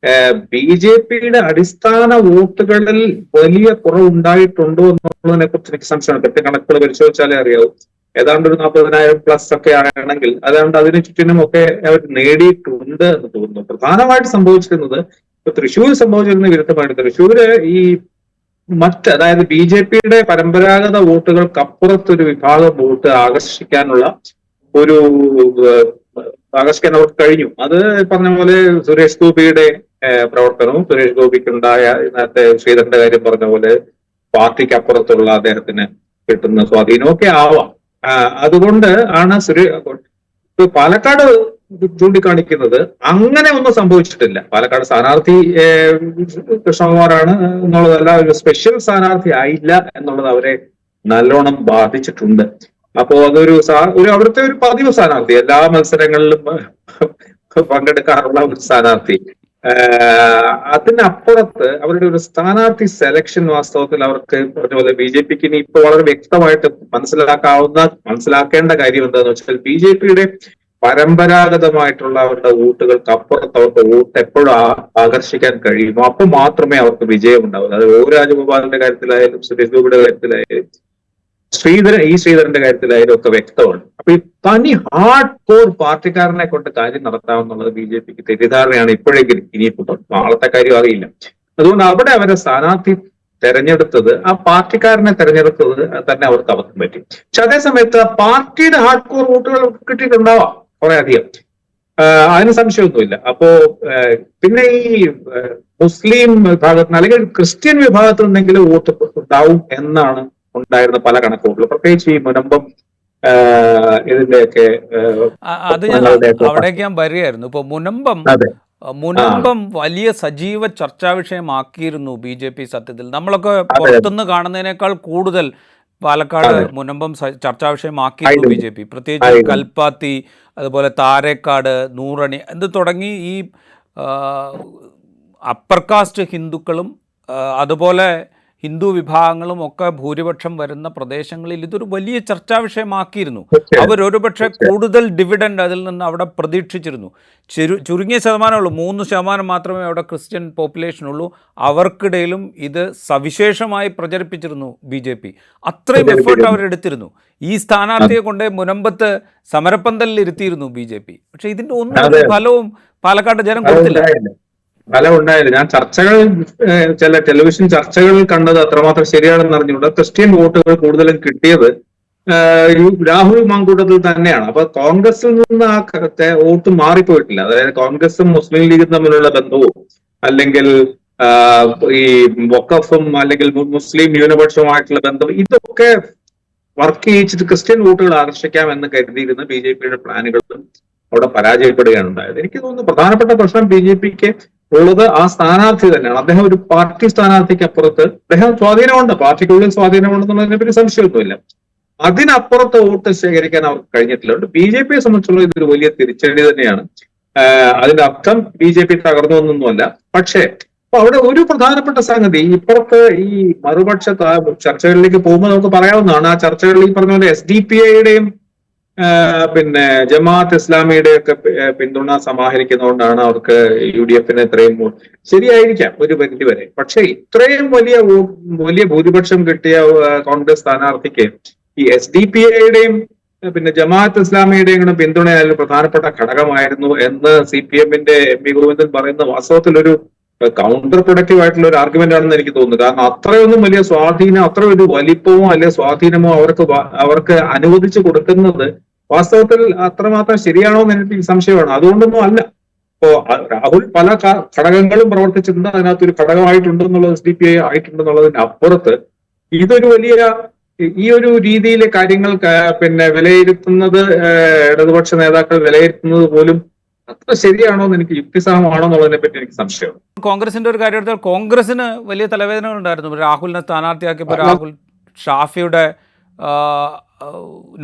ബി ജെ പിയുടെ അടിസ്ഥാന വോട്ടുകളിൽ വലിയ കുറവുണ്ടായിട്ടുണ്ടോ എന്നുള്ളതിനെ കുറിച്ച് എനിക്ക് സംശയമാണ്. കൃത്യ കണക്കുകൾ പരിശോധിച്ചാലേ അറിയാവൂ. ഏതാണ്ട് ഒരു 40,000+ ഒക്കെ ആണെങ്കിൽ അതാണ്ട് അതിന് ചുറ്റിനും ഒക്കെ അവർ നേടിയിട്ടുണ്ട് എന്ന് തോന്നുന്നു. പ്രധാനമായിട്ട് സംഭവിച്ചിരുന്നത് ഇപ്പൊ തൃശ്ശൂർ സംഭവിച്ചിരുന്ന വിരുദ്ധമായിട്ട് തൃശ്ശൂര് ഈ അതായത് ബി ജെ പിയുടെ പരമ്പരാഗത വോട്ടുകൾക്കപ്പുറത്തൊരു വിഭാഗം വോട്ട് ആകർഷിക്കാൻ അവർക്ക് കഴിഞ്ഞു. അത് പറഞ്ഞ പോലെ സുരേഷ് ഗോപിയുടെ പ്രവർത്തനവും സുരേഷ് ഗോപിക്കുണ്ടായ നേരത്തെ ശ്രീധരന്റെ കാര്യം പറഞ്ഞ പോലെ പാർട്ടിക്ക് അപ്പുറത്തുള്ള അദ്ദേഹത്തിന് കിട്ടുന്ന സ്വാധീനവും ഒക്കെ ആവാം. അതുകൊണ്ട് ആണ് പാലക്കാട് ചൂണ്ടിക്കാണിക്കുന്നത് അങ്ങനെ ഒന്നും സംഭവിച്ചിട്ടില്ല. പാലക്കാട് സ്ഥാനാർത്ഥി കൃഷ്ണകുമാറാണ് എന്നുള്ളതല്ല, ഒരു സ്പെഷ്യൽ സ്ഥാനാർത്ഥി ആയില്ല എന്നുള്ളത് അവരെ നല്ലോണം ബാധിച്ചിട്ടുണ്ട്. അപ്പോ അതൊരു അവിടുത്തെ ഒരു പതിവ് സ്ഥാനാർത്ഥി, എല്ലാ മത്സരങ്ങളിലും പങ്കെടുക്കാറുള്ള ഒരു സ്ഥാനാർത്ഥി. അതിനപ്പുറത്ത് അവരുടെ ഒരു സ്ഥാനാർത്ഥി സെലക്ഷൻ വാസ്തവത്തിൽ അവർക്ക് പറഞ്ഞ പോലെ ബി ജെ പിക്ക് ഇനി ഇപ്പൊ വളരെ വ്യക്തമായിട്ട് മനസ്സിലാക്കേണ്ട കാര്യം എന്താണെന്ന് വെച്ചാൽ ബി ജെ പിയുടെ പരമ്പരാഗതമായിട്ടുള്ള അവരുടെ വോട്ടുകൾക്ക് അപ്പുറത്ത് അവർക്ക് വോട്ട് എപ്പോഴും ആകർഷിക്കാൻ കഴിയുമോ അപ്പൊ മാത്രമേ അവർക്ക് വിജയം ഉണ്ടാവൂ. അത് ഒ രാജഗോപാലിന്റെ കാര്യത്തിലായാലും സുരേഷ് ഗോപിയുടെ കാര്യത്തിലായാലും ശ്രീധരന്റെ കാര്യത്തിലായാലും ഒക്കെ വ്യക്തമാണ്. അപ്പൊ ഈ തനി ഹാർഡ് കോർ പാർട്ടിക്കാരനെ കൊണ്ട് കാര്യം നടത്താമെന്നുള്ളത് ബി ജെ പിക്ക് തെറ്റിദ്ധാരണയാണ് ഇപ്പോഴെങ്കിലും. ഇനിയിപ്പോ നാളത്തെ കാര്യം അറിയില്ല. അതുകൊണ്ട് അവിടെ അവരെ സ്ഥാനാർത്ഥി തെരഞ്ഞെടുത്തത്, ആ പാർട്ടിക്കാരനെ തെരഞ്ഞെടുത്തത് തന്നെ അവർക്ക് അബദ്ധം പറ്റി. പക്ഷെ അതേ സമയത്ത് പാർട്ടിയുടെ ഹാർഡ് കോർ വോട്ടുകൾ കിട്ടിയിട്ടുണ്ടാവാം കുറെ അധികം, അതിന് സംശയമൊന്നുമില്ല. അപ്പോ പിന്നെ ഈ മുസ്ലിം വിഭാഗത്തിന് അല്ലെങ്കിൽ ക്രിസ്ത്യൻ വിഭാഗത്തിൽ നിന്നെങ്കിലും വോട്ട് ഉണ്ടാവും എന്നാണ് ഉണ്ടായിരുന്ന പല കണക്കുകളും, പ്രത്യേകിച്ച് ഈ മുനമ്പം ഇതിന്റെയൊക്കെ അവിടേക്ക് ഞാൻ വരികയായിരുന്നു. ഇപ്പൊ മുനമ്പം വലിയ സജീവ ചർച്ചാ വിഷയമാക്കിയിരുന്നു ബി ജെ പി. സത്യത്തിൽ നമ്മളൊക്കെ പുറത്തുനിന്ന് കാണുന്നതിനേക്കാൾ കൂടുതൽ പാലക്കാട് മുനമ്പം ചർച്ചാ വിഷയമാക്കിയിരുന്നു ബി ജെ പി. പ്രത്യേകിച്ച് കൽപ്പാത്തി, അതുപോലെ താരേക്കാട്, നൂറണി ഇത് തുടങ്ങി ഈ അപ്പർ കാസ്റ്റ് ഹിന്ദുക്കളും അതുപോലെ ഹിന്ദു വിഭാഗങ്ങളും ഒക്കെ ഭൂരിപക്ഷം വരുന്ന പ്രദേശങ്ങളിൽ ഇതൊരു വലിയ ചർച്ചാ വിഷയമാക്കിയിരുന്നു. അവരൊരുപക്ഷെ കൂടുതൽ ഡിവിഡൻഡ് അതിൽ നിന്ന് അവിടെ പ്രതീക്ഷിച്ചിരുന്നു. ചുരുങ്ങിയ ശതമാനമുള്ളൂ, 3% മാത്രമേ അവിടെ ക്രിസ്ത്യൻ പോപ്പുലേഷനുള്ളൂ. അവർക്കിടയിലും ഇത് സവിശേഷമായി പ്രചരിപ്പിച്ചിരുന്നു ബി ജെ പി. അത്രയും എഫേർട്ട് അവരെടുത്തിരുന്നു. ഈ സ്ഥാനാർത്ഥിയെ കൊണ്ട് മുനമ്പത്ത് സമരപ്പന്തലിൽ ഇരുത്തിയിരുന്നു ബി ജെ പി. പക്ഷെ ഇതിന്റെ ഒന്നും ഫലവും പാലക്കാട് ജനം കൊടുത്തില്ല. ഫലം ഉണ്ടായില്ല. ഞാൻ ചില ടെലിവിഷൻ ചർച്ചകൾ കണ്ടത് അത്രമാത്രം ശരിയാണെന്ന് അറിഞ്ഞുകൊണ്ട് ക്രിസ്ത്യൻ വോട്ടുകൾ കൂടുതലും കിട്ടിയത് രാഹുൽ മാങ്കൂട്ടത്തിൽ തന്നെയാണ്. അപ്പൊ കോൺഗ്രസിൽ നിന്ന് ആ വോട്ട് മാറിപ്പോയിട്ടില്ല. അതായത് കോൺഗ്രസും മുസ്ലിം ലീഗും തമ്മിലുള്ള ബന്ധവും അല്ലെങ്കിൽ ഈ വഖഫും അല്ലെങ്കിൽ മുസ്ലിം ന്യൂനപക്ഷവുമായിട്ടുള്ള ബന്ധം ഇതൊക്കെ വർക്ക് ചെയ്യിച്ചിട്ട് ക്രിസ്ത്യൻ വോട്ടുകൾ ആകർഷിക്കാം എന്ന് കരുതിയിരുന്ന ബി ജെ പിയുടെ പ്ലാനുകളും അവിടെ പരാജയപ്പെടുകയാണ് ഉണ്ടായത്. എനിക്ക് തോന്നുന്നു പ്രധാനപ്പെട്ട പ്രശ്നം ബി ജെ പിക്ക് ഉള്ളത് ആ സ്ഥാനാർത്ഥി തന്നെയാണ്. അദ്ദേഹം ഒരു പാർട്ടി സ്ഥാനാർത്ഥിക്ക് അപ്പുറത്ത് അദ്ദേഹം സ്വാധീനമുണ്ട്, പാർട്ടിക്കുള്ളിൽ സ്വാധീനമുണ്ടെന്നുള്ളതിനെ പറ്റി സംശയമൊന്നുമില്ല. അതിനപ്പുറത്ത് വോട്ട് ശേഖരിക്കാൻ അവർക്ക് കഴിഞ്ഞിട്ടില്ല. അതുകൊണ്ട് ബി ജെ പിയെ സംബന്ധിച്ചുള്ള ഇതൊരു വലിയ തിരിച്ചടി തന്നെയാണ്. അതിന്റെ അർത്ഥം ബി ജെ പി തകർന്നു എന്നൊന്നുമല്ല. പക്ഷേ അപ്പൊ അവിടെ ഒരു പ്രധാനപ്പെട്ട സംഗതി, ഇപ്പുറത്ത് ഈ മറുപക്ഷ ചർച്ചകളിലേക്ക് പോകുമ്പോൾ നമുക്ക് പറയാവുന്നതാണ്. ആ ചർച്ചകളിൽ ഈ പറഞ്ഞ പോലെ SDPI-യുടെയും പിന്നെ ജമാഅത്ത് ഇസ്ലാമിയുടെ ഒക്കെ പിന്തുണ സമാഹരിക്കുന്നതുകൊണ്ടാണ് അവർക്ക് UDF-ന് ഇത്രയും ശരിയായിരിക്കാം ഒരു പരിധി വരെ. പക്ഷെ ഇത്രയും വലിയ ഭൂരിപക്ഷം കിട്ടിയ കോൺഗ്രസ് സ്ഥാനാർത്ഥിക്ക് ഈ SDPI-യുടെയും പിന്നെ ജമാഅത്ത് ഇസ്ലാമിയുടെയും കൂടെ പിന്തുണ അതിൽ പ്രധാനപ്പെട്ട ഘടകമായിരുന്നു എന്ന് CPM-ന്റെ MP ഗോവിന്ദൻ പറയുന്ന വാസ്തവത്തിൽ ഒരു കൗണ്ടർ പ്രൊഡക്റ്റീവ് ആയിട്ടുള്ള ഒരു ആർഗ്യുമെന്റ് ആണെന്ന് എനിക്ക് തോന്നുന്നു. കാരണം അത്രയൊന്നും വലിയ സ്വാധീനം, അത്ര ഒരു വലിപ്പമോ അല്ലെ സ്വാധീനമോ അവർക്ക് അനുവദിച്ചു കൊടുക്കുന്നത് വാസ്തവത്തിൽ അത്രമാത്രം ശരിയാണോ എന്ന് എനിക്ക് സംശയമാണ്. അതുകൊണ്ടൊന്നും അല്ല. ഇപ്പോ രാഹുൽ പല ഘടകങ്ങളും പ്രവർത്തിച്ചിട്ടുണ്ട്, അതിനകത്തൊരു ഘടകമായിട്ടുണ്ടെന്നുള്ളത് SDPI ആയിട്ടുണ്ടെന്നുള്ളതിന് അപ്പുറത്ത് ഇതൊരു വലിയ ഈ ഒരു രീതിയിലെ കാര്യങ്ങൾ പിന്നെ വിലയിരുത്തുന്നത് ഇടതുപക്ഷ നേതാക്കൾ വിലയിരുത്തുന്നത് പോലും അത്ര ശരിയാണോ എന്ന് എനിക്ക് യുക്തിസഹമാണോ എന്നുള്ളതിനെ പറ്റി എനിക്ക് സംശയമാണ്. കോൺഗ്രസിന്റെ ഒരു കാര്യം എടുത്താൽ കോൺഗ്രസിന് വലിയ തലവേദനകൾ ഉണ്ടായിരുന്നു. രാഹുലിനെ സ്ഥാനാർത്ഥിയാക്കിയപ്പോൾ രാഹുൽ ഷാഫിയുടെ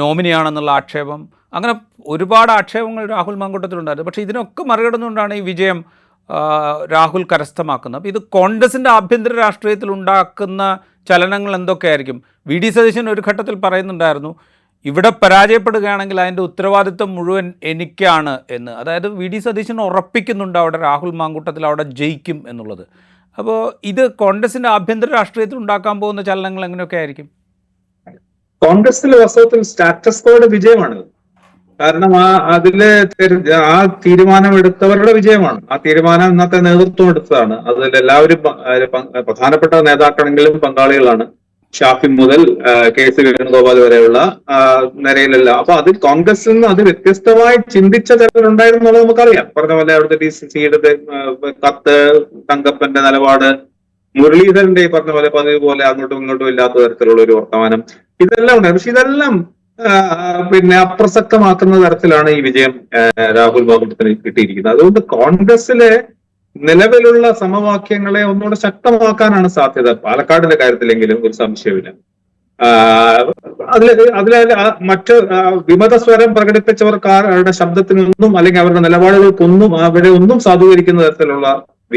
നോമിനിയാണെന്നുള്ള ആക്ഷേപം, അങ്ങനെ ഒരുപാട് ആക്ഷേപങ്ങൾ രാഹുൽ മാങ്കൂട്ടത്തിലുണ്ടായിരുന്നു. പക്ഷേ ഇതിനൊക്കെ മറികടന്നുകൊണ്ടാണ് ഈ വിജയം രാഹുൽ കരസ്ഥമാക്കുന്നത്. അപ്പോൾ ഇത് കോൺഗ്രസിൻ്റെ ആഭ്യന്തര രാഷ്ട്രീയത്തിൽ ഉണ്ടാക്കുന്ന ചലനങ്ങൾ എന്തൊക്കെയായിരിക്കും? വി ഡി സതീശൻ ഒരു ഘട്ടത്തിൽ പറയുന്നുണ്ടായിരുന്നു, ഇവിടെ പരാജയപ്പെടുകയാണെങ്കിൽ അതിൻ്റെ ഉത്തരവാദിത്വം മുഴുവൻ എനിക്കാണ് എന്ന്. അതായത് വി ഡി സതീശൻ ഉറപ്പിക്കുന്നുണ്ട് അവിടെ രാഹുൽ മാങ്കൂട്ടത്തിൽ അവിടെ ജയിക്കും എന്നുള്ളത്. അപ്പോൾ ഇത് കോൺഗ്രസിൻ്റെ ആഭ്യന്തര രാഷ്ട്രീയത്തിൽ ഉണ്ടാക്കാൻ പോകുന്ന ചലനങ്ങൾ എങ്ങനെയൊക്കെ ആയിരിക്കും? കോൺഗ്രസിൽ വാസ്തവത്തിൽ സ്റ്റാറ്റസ് കോയുടെ വിജയമാണ്. കാരണം ആ തീരുമാനം എടുത്തവരുടെ വിജയമാണ്. ആ തീരുമാനം ഇന്നത്തെ നേതൃത്വം എടുത്തതാണ്. അതിൽ എല്ലാവരും പ്രധാനപ്പെട്ട നേതാക്കളെങ്കിലും പങ്കാളികളാണ്. ഷാഫി മുതൽ കെ സി വേണുഗോപാൽ വരെയുള്ള നിരയിലല്ല. അപ്പൊ അതിൽ കോൺഗ്രസിൽ നിന്ന് അത് വ്യത്യസ്തമായി ചിന്തിച്ച ചിലരുണ്ടായിരുന്നു എന്നുള്ളത് നമുക്കറിയാം. പറഞ്ഞ പോലെ അവിടുത്തെ DCCയുടെ കത്ത്, തങ്കപ്പന്റെ നിലപാട്, മുരളീധരന്റെ പറഞ്ഞ പോലെ പതിവ് പോലെ അങ്ങോട്ടും ഇങ്ങോട്ടും ഇല്ലാത്ത തരത്തിലുള്ള ഒരു വർത്തമാനം, ഇതെല്ലാം ഉണ്ടായിരുന്നു. പക്ഷെ ഇതെല്ലാം അപ്രസക്തമാക്കുന്ന തരത്തിലാണ് ഈ വിജയം രാഹുൽ മാങ്കൂട്ടത്തിന് കിട്ടിയിരിക്കുന്നത്. അതുകൊണ്ട് കോൺഗ്രസിലെ നിലവിലുള്ള സമവാക്യങ്ങളെ ഒന്നുകൂടെ ശക്തമാക്കാനാണ് സാധ്യത. പാലക്കാടിന്റെ കാര്യത്തിലെങ്കിലും ഒരു സംശയമില്ല. അതിലെ മറ്റ് വിമത സ്വരം പ്രകടിപ്പിച്ചവർക്കാരുടെ ശബ്ദത്തിനൊന്നും അല്ലെങ്കിൽ അവരുടെ നിലപാടുകൾക്കൊന്നും അവരെ ഒന്നും സാധൂകരിക്കുന്ന തരത്തിലുള്ള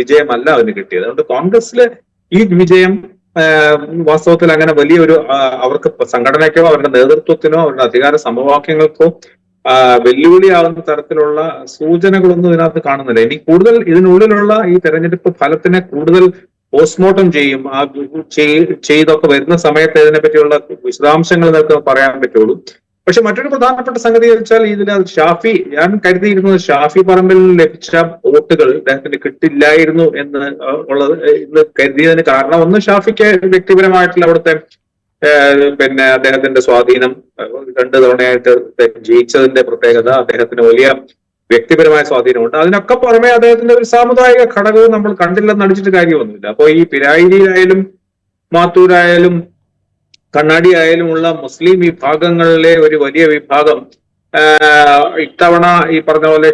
വിജയമല്ല അതിന് കിട്ടിയത്. അതുകൊണ്ട് കോൺഗ്രസിലെ ഈ വിജയം വാസ്തവത്തിൽ അങ്ങനെ വലിയൊരു അവർക്ക് സംഘടനയ്ക്കോ അവരുടെ നേതൃത്വത്തിനോ അവരുടെ അധികാര സമവാക്യങ്ങൾക്കോ വെല്ലുവിളിയാവുന്ന തരത്തിലുള്ള സൂചനകളൊന്നും ഇതിനകത്ത് കാണുന്നില്ല. ഇനി കൂടുതൽ ഇതിനുള്ളിലുള്ള ഈ തെരഞ്ഞെടുപ്പ് ഫലത്തിനെ കൂടുതൽ പോസ്റ്റ്മോർട്ടം ചെയ്യും. ചെയ്തൊക്കെ വരുന്ന സമയത്ത് ഇതിനെപ്പറ്റിയുള്ള വിശദാംശങ്ങൾ നിങ്ങൾക്ക് പറയാൻ പറ്റുള്ളൂ. പക്ഷെ മറ്റൊരു പ്രധാനപ്പെട്ട സംഗതി വെച്ചാൽ ഞാൻ കരുതിയിരുന്നത് ഷാഫി പറമ്പിൽ ലഭിച്ച വോട്ടുകൾ അദ്ദേഹത്തിന് കിട്ടില്ലായിരുന്നു എന്ന് കരുതിയതിന് കാരണം, ഒന്ന് ഷാഫിക്ക് വ്യക്തിപരമായിട്ടുള്ള അവിടുത്തെ അദ്ദേഹത്തിന്റെ സ്വാധീനം, 2 തവണയായിട്ട് ജയിച്ചതിന്റെ പ്രത്യേകത, അദ്ദേഹത്തിന് വലിയ വ്യക്തിപരമായ സ്വാധീനമുണ്ട്. അതിനൊക്കെ പുറമെ അദ്ദേഹത്തിന്റെ ഒരു സാമുദായിക ഘടകവും നമ്മൾ കണ്ടില്ലെന്ന് അടിച്ചിട്ട് കാര്യമൊന്നുമില്ല. അപ്പോൾ ഈ പിരായിരിയിലായാലും മാത്തൂരായാലും കണ്ണാടി ആയാലുമുള്ള മുസ്ലിം വിഭാഗങ്ങളിലെ ഒരു വലിയ വിഭാഗം ഇത്തവണ ഈ പറഞ്ഞ പോലെ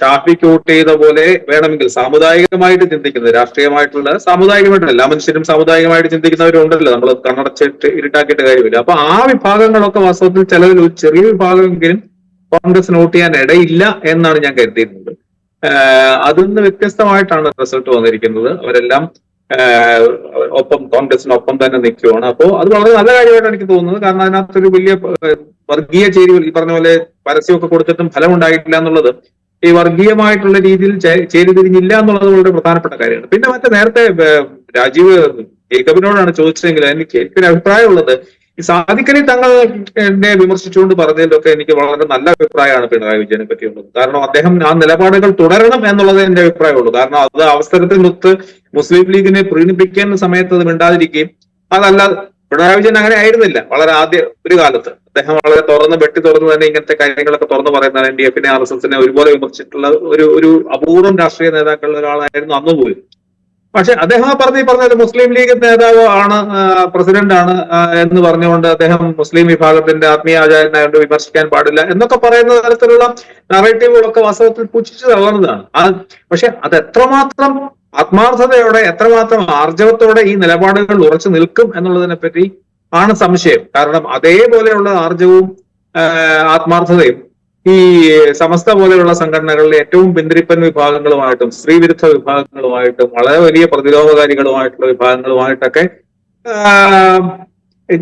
ഷാഫിക്ക് വോട്ട് ചെയ്ത പോലെ വേണമെങ്കിൽ സാമുദായികമായിട്ട് ചിന്തിക്കുന്നത്, രാഷ്ട്രീയമായിട്ടുള്ള സാമുദായികമായിട്ട് എല്ലാ മനുഷ്യരും സാമുദായികമായിട്ട് ചിന്തിക്കുന്നവരുണ്ടല്ലോ, നമ്മൾ കണ്ണടച്ചിട്ട് ഇരുട്ടാക്കിയിട്ട് കാര്യമില്ല. അപ്പൊ ആ വിഭാഗങ്ങളൊക്കെ വാസ്തവത്തിൽ ചിലതിൽ ഒരു ചെറിയ വിഭാഗമെങ്കിലും കോൺഗ്രസിന് വോട്ട് ചെയ്യാൻ ഇടയില്ല എന്നാണ് ഞാൻ കരുതിയിരുന്നത്. അതിൽ നിന്ന് വ്യത്യസ്തമായിട്ടാണ് റിസൾട്ട് വന്നിരിക്കുന്നത്. അവരെല്ലാം കോൺഗ്രസിനൊപ്പം തന്നെ നിൽക്കുകയാണ്. അപ്പോൾ അത് വളരെ നല്ല കാര്യമായിട്ടാണ് എനിക്ക് തോന്നുന്നത്. കാരണം അതിനകത്തൊരു വലിയ വർഗീയ ചേരികൾ, ഈ പറഞ്ഞ പോലെ പരസ്യമൊക്കെ കൊടുത്തിട്ടും ഫലം ഉണ്ടായിട്ടില്ല എന്നുള്ളത്, ഈ വർഗീയമായിട്ടുള്ള രീതിയിൽ ചേരിതിരിഞ്ഞില്ല എന്നുള്ളത് വളരെ പ്രധാനപ്പെട്ട കാര്യമാണ്. പിന്നെ നേരത്തെ രാജീവ് ജേക്കബിനോടാണ് ചോദിച്ചതെങ്കിൽ എനിക്കൊരു അഭിപ്രായമുള്ളത്, ഈ സാദിഖലി തങ്ങൾ എന്നെ വിമർശിച്ചുകൊണ്ട് പറഞ്ഞതിലൊക്കെ എനിക്ക് വളരെ നല്ല അഭിപ്രായമാണ് പിണറായി വിജയനെ പറ്റിയുള്ളത്. കാരണം അദ്ദേഹം ആ നിലപാടുകൾ തുടരണം എന്നുള്ളത് എന്റെ അഭിപ്രായമുള്ളൂ. കാരണം അത് അവസരത്തിനൊത്ത് മുസ്ലിം ലീഗിനെ പ്രീണിപ്പിക്കുന്ന സമയത്ത് അത് മിണ്ടാതിരിക്കുകയും, അതല്ല പിണറായി വിജയൻ അങ്ങനെ ആയിരുന്നില്ല. വളരെ ഒരു കാലത്ത് അദ്ദേഹം വളരെ വെട്ടി തുറന്ന് തന്നെ ഇങ്ങനത്തെ കാര്യങ്ങളൊക്കെ തുറന്നു പറയുന്നതാണ്. NDF നെ RSSനെ ഒരുപോലെ വിമർശിച്ചിട്ടുള്ള ഒരു അപൂർവം രാഷ്ട്രീയ നേതാക്കളിൽ ഒരാളായിരുന്നു അന്ന് പോലും. പക്ഷെ അദ്ദേഹം പറഞ്ഞത് മുസ്ലിം ലീഗ് നേതാവ് ആണ്, പ്രസിഡന്റ് ആണ് എന്ന് പറഞ്ഞുകൊണ്ട് അദ്ദേഹം മുസ്ലിം വിഭാഗത്തിന്റെ ആത്മീയ ആചാര്യനായതുകൊണ്ട് വിമർശിക്കാൻ പാടില്ല എന്നൊക്കെ പറയുന്ന തരത്തിലുള്ള നറേറ്റീവുകളൊക്കെ വാസ്തവത്തിൽ പുച്ഛിച്ചു തള്ളുന്നതാണ്. പക്ഷെ അത് എത്രമാത്രം ആത്മാർത്ഥതയോടെ, എത്രമാത്രം ആർജവത്തോടെ ഈ നിലപാടുകൾ ഉറച്ചു നിൽക്കും എന്നുള്ളതിനെ പറ്റി ആണ് സംശയം. കാരണം അതേപോലെയുള്ള ആർജവും ആത്മാർത്ഥതയും ഈ സമസ്ത പോലെയുള്ള സംഘടനകളിലെ ഏറ്റവും പിന്തിരിപ്പൻ വിഭാഗങ്ങളുമായിട്ടും സ്ത്രീവിരുദ്ധ വിഭാഗങ്ങളുമായിട്ടും വളരെ വലിയ പ്രതിരോധകാരികളുമായിട്ടുള്ള വിഭാഗങ്ങളുമായിട്ടൊക്കെ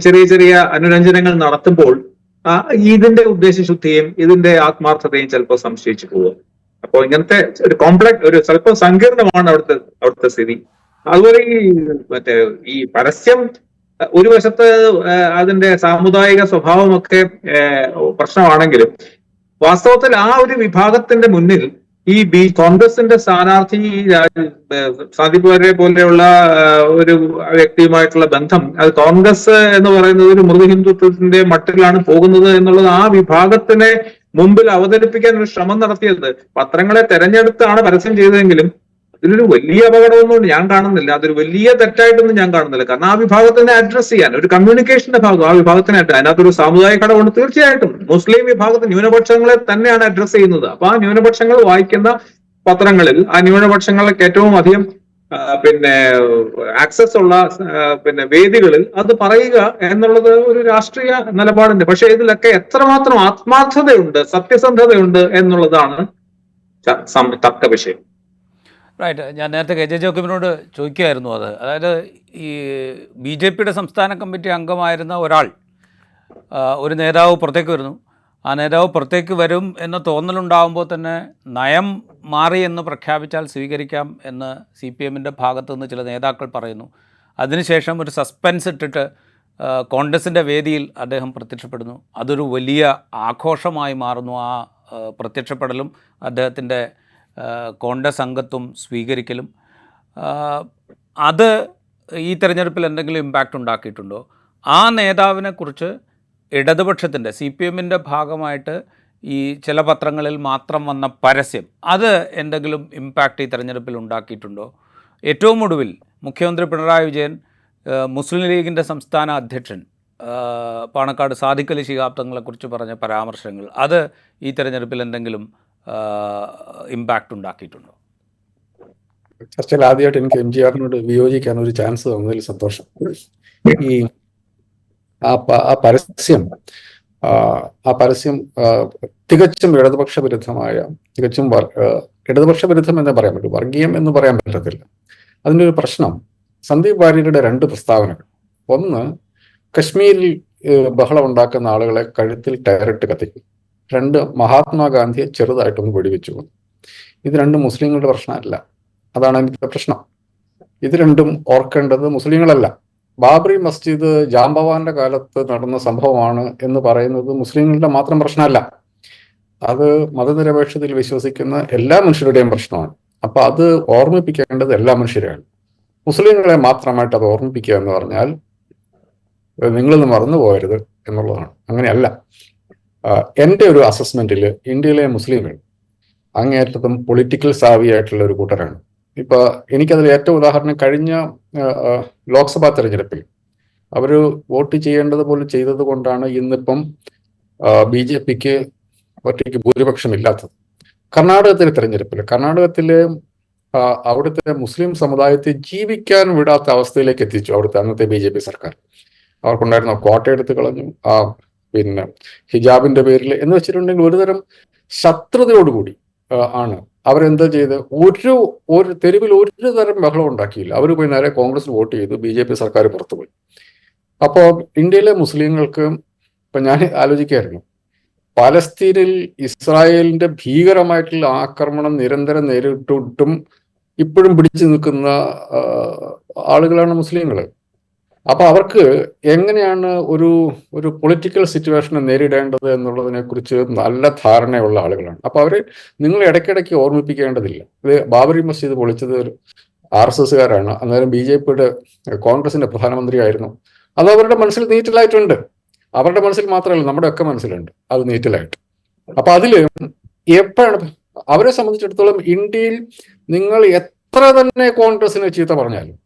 ചെറിയ ചെറിയ അനുരഞ്ജനങ്ങൾ നടത്തുമ്പോൾ ഇതിന്റെ ഉദ്ദേശശുദ്ധിയും ഇതിന്റെ ആത്മാർത്ഥതയും ചിലപ്പോൾ സംശയിച്ചു പോകും. അപ്പോൾ ഇങ്ങനത്തെ ഒരു സ്വല്പം സങ്കീർണമാണ് അവിടുത്തെ സ്ഥിതി. അതുപോലെ ഈ പരസ്യം ഒരു വശത്ത് അതിന്റെ സാമുദായിക സ്വഭാവമൊക്കെ പ്രശ്നമാണെങ്കിലും വാസ്തവത്തിൽ ആ ഒരു വിഭാഗത്തിന്റെ മുന്നിൽ ഈ കോൺഗ്രസിന്റെ സ്ഥാനാർത്ഥി സാദിഖ് വരെ പോലെയുള്ള ഒരു വ്യക്തിയുമായിട്ടുള്ള ബന്ധം, അത് കോൺഗ്രസ് എന്ന് പറയുന്നത് ഒരു മൃദു ഹിന്ദുത്വത്തിന്റെ മട്ടിലാണ് പോകുന്നത് എന്നുള്ളത് ആ വിഭാഗത്തിനെ മുമ്പിൽ അവതരിപ്പിക്കാൻ ഒരു ശ്രമം നടത്തിയത്. പത്രങ്ങളെ തെരഞ്ഞെടുത്താണ് പരസ്യം ചെയ്തതെങ്കിലും ഇതിലൊരു വലിയ അപകടമൊന്നും ഞാൻ കാണുന്നില്ല. അതൊരു വലിയ തെറ്റായിട്ടൊന്നും ഞാൻ കാണുന്നില്ല. കാരണം ആ വിഭാഗത്തിനെ അഡ്രസ് ചെയ്യാൻ ഒരു കമ്മ്യൂണിക്കേഷന്റെ ഭാഗം ആ വിഭാഗത്തിനെ അതിനകത്തൊരു സാമുദായിക ഘടകമുണ്ട്. തീർച്ചയായിട്ടും മുസ്ലിം വിഭാഗത്തിൽ ന്യൂനപക്ഷങ്ങളെ തന്നെയാണ് അഡ്രസ് ചെയ്യുന്നത്. അപ്പൊ ആ ന്യൂനപക്ഷങ്ങൾ വായിക്കുന്ന പത്രങ്ങളിൽ ആ ന്യൂനപക്ഷങ്ങൾക്ക് ഏറ്റവും അധികം ആക്സസ് ഉള്ള വേദികളിൽ അത് പറയുക എന്നുള്ളത് ഒരു രാഷ്ട്രീയ നിലപാടുണ്ട്. പക്ഷെ ഇതിലൊക്കെ എത്രമാത്രം ആത്മാർത്ഥതയുണ്ട്, സത്യസന്ധതയുണ്ട് എന്നുള്ളതാണ് തർക്ക വിഷയം. റൈറ്റ്. ഞാൻ നേരത്തെ കെ ജെ ജോസഫിനോട് ചോദിക്കുകയായിരുന്നു അത്. അതായത് ഈ BJPയുടെ സംസ്ഥാന കമ്മിറ്റി അംഗമായിരുന്ന ഒരാൾ, ഒരു നേതാവ് പുറത്തേക്ക് വരുന്നു. ആ നേതാവ് പുറത്തേക്ക് വരും എന്ന തോന്നലുണ്ടാകുമ്പോൾ തന്നെ നയം മാറി എന്ന് പ്രഖ്യാപിച്ചാൽ സ്വീകരിക്കാം എന്ന് CPMൻ്റെ ഭാഗത്തു നിന്ന് ചില നേതാക്കൾ പറയുന്നു. അതിനുശേഷം ഒരു സസ്പെൻസ് ഇട്ടിട്ട് കോൺഗ്രസിൻ്റെ വേദിയിൽ അദ്ദേഹം പ്രത്യക്ഷപ്പെടുന്നു. അതൊരു വലിയ ആഘോഷമായി മാറുന്നു. ആ പ്രത്യക്ഷപ്പെടലും അദ്ദേഹത്തിൻ്റെ കോൺഗ്രസ് അംഗത്വം സ്വീകരിക്കലും. അത് ഈ തെരഞ്ഞെടുപ്പിൽ എന്തെങ്കിലും ഇമ്പാക്റ്റ് ഉണ്ടാക്കിയിട്ടുണ്ടോ? ആ നേതാവിനെക്കുറിച്ച് ഇടതുപക്ഷത്തിൻ്റെ CPMൻ്റെ ഭാഗമായിട്ട് ഈ ചില പത്രങ്ങളിൽ മാത്രം വന്ന പരസ്യം, അത് എന്തെങ്കിലും ഇമ്പാക്റ്റ് ഈ തെരഞ്ഞെടുപ്പിൽ ഉണ്ടാക്കിയിട്ടുണ്ടോ? ഏറ്റവും ഒടുവിൽ മുഖ്യമന്ത്രി പിണറായി വിജയൻ മുസ്ലിം ലീഗിൻ്റെ സംസ്ഥാന അധ്യക്ഷൻ പാണക്കാട് സാദിഖ് അലി ശിഹാബ് തങ്ങളെക്കുറിച്ച് പറഞ്ഞ പരാമർശങ്ങൾ, അത് ഈ തെരഞ്ഞെടുപ്പിൽ എന്തെങ്കിലും ഇമ്പാക്റ്റ് ഉണ്ടാക്കിയിട്ടുണ്ടോ? ചർച്ചയിൽ ആദ്യമായിട്ട് എനിക്ക് MGRനോട് വിയോജിക്കാൻ ഒരു ചാൻസ് തന്നതിൽ സന്തോഷം. ഈ ആ പരസ്യം തികച്ചും ഇടതുപക്ഷ വിരുദ്ധമായ, തികച്ചും ഇടതുപക്ഷ വിരുദ്ധം എന്നേ പറയാൻ പറ്റൂ, വർഗീയം എന്ന് പറയാൻ പറ്റത്തില്ല. അതിൻ്റെ ഒരു പ്രശ്നം സന്ദീപ് വാര്യരുടെ 2 പ്രസ്താവനകൾ. ഒന്ന്, കശ്മീരിൽ ബഹളം ഉണ്ടാക്കുന്ന ആളുകളെ കഴുത്തിൽ ടയറിട്ട് കത്തിക്കും. 2, മഹാത്മാഗാന്ധിയെ ചെറുതായിട്ടൊന്ന് വെടിവെച്ചു. ഇത് 2 മുസ്ലിങ്ങളുടെ പ്രശ്നമല്ല. അതാണ് എനിക്ക് പ്രശ്നം. ഇത് 2 ഓർക്കേണ്ടത് മുസ്ലിങ്ങളല്ല. ബാബറി മസ്ജിദ് ജാംബവാന്റെ കാലത്ത് നടന്ന സംഭവമാണ് എന്ന് പറയുന്നത് മുസ്ലിങ്ങളുടെ മാത്രം പ്രശ്നമല്ല. അത് മതനിരപേക്ഷതയിൽ വിശ്വസിക്കുന്ന എല്ലാ മനുഷ്യരുടെയും പ്രശ്നമാണ്. അപ്പൊ അത് ഓർമ്മിപ്പിക്കേണ്ടത് എല്ലാ മനുഷ്യരെയാണ്. മുസ്ലിങ്ങളെ മാത്രമായിട്ട് അത് ഓർമ്മിപ്പിക്കുക എന്ന് പറഞ്ഞാൽ നിങ്ങളൊന്ന് മറന്നു പോകരുത് എന്നുള്ളതാണ്. അങ്ങനെയല്ല. എൻ്റെ ഒരു അസസ്മെന്റിൽ ഇന്ത്യയിലെ മുസ്ലിങ്ങൾ അങ്ങേയറ്റത്തും പൊളിറ്റിക്കൽ സാവിയായിട്ടുള്ള ഒരു കൂട്ടരാണ്. ഇപ്പൊ എനിക്കതിൽ ഏറ്റവും ഉദാഹരണം, കഴിഞ്ഞ ലോക്സഭാ തെരഞ്ഞെടുപ്പിൽ അവർ വോട്ട് ചെയ്യേണ്ടത് പോലും ചെയ്തത് കൊണ്ടാണ് ഇന്നിപ്പം BJPക്ക് ഒറ്റയ്ക്ക് ഭൂരിപക്ഷം ഇല്ലാത്തത്. കർണാടകത്തിലെ തെരഞ്ഞെടുപ്പിൽ അവിടുത്തെ മുസ്ലിം സമുദായത്തെ ജീവിക്കാൻ വിടാത്ത അവസ്ഥയിലേക്ക് എത്തിച്ചു അവിടുത്തെ അന്നത്തെ BJP സർക്കാർ. അവർക്കുണ്ടായിരുന്ന കോട്ട എടുത്ത് കളഞ്ഞു. പിന്നെ ഹിജാബിന്റെ പേരിൽ എന്ന് വെച്ചിട്ടുണ്ടെങ്കിൽ ഒരുതരം ശത്രുതയോടുകൂടി ആണ് അവരെന്താ ചെയ്ത്, ഒരു തെരുവിൽ ഒരു തരം ബഹളം ഉണ്ടാക്കിയില്ല. അവർ പോയി നേരെ കോൺഗ്രസിന് വോട്ട് ചെയ്തു. BJP സർക്കാർ പുറത്തുപോയി. അപ്പോൾ ഇന്ത്യയിലെ മുസ്ലിങ്ങൾക്ക്, ഇപ്പൊ ഞാൻ ആലോചിക്കായിരുന്നു, പലസ്തീനിൽ ഇസ്രായേലിന്റെ ഭീകരമായിട്ടുള്ള ആക്രമണം നിരന്തരം നേരിട്ടിട്ടും ഇപ്പോഴും പിടിച്ചു നിൽക്കുന്ന ആളുകളാണ് മുസ്ലിങ്ങൾ. അപ്പൊ അവർക്ക് എങ്ങനെയാണ് ഒരു പൊളിറ്റിക്കൽ സിറ്റുവേഷനെ നേരിടേണ്ടത് എന്നുള്ളതിനെ കുറിച്ച് നല്ല ധാരണയുള്ള ആളുകളാണ്. അപ്പൊ അവര് നിങ്ങൾ ഇടയ്ക്കിടയ്ക്ക് ഓർമ്മിപ്പിക്കേണ്ടതില്ല. ഇത് ബാബറി മസ്ജിദ് പൊളിച്ചത് RSSകാരാണ്. അന്നേരം BJPയുടെ കോൺഗ്രസിന്റെ പ്രധാനമന്ത്രിയായിരുന്നു. അത് അവരുടെ മനസ്സിൽ നീറ്റലായിട്ടുണ്ട്. അവരുടെ മനസ്സിൽ മാത്രമല്ല, നമ്മുടെ ഒക്കെ മനസ്സിലുണ്ട് അത് നീറ്റലായിട്ട്. അപ്പൊ അതില് എപ്പോഴാണ് അവരെ സംബന്ധിച്ചിടത്തോളം ഇന്ത്യയിൽ നിങ്ങൾ എത്ര തന്നെ കോൺഗ്രസിനെ ചീത്ത പറഞ്ഞാലും,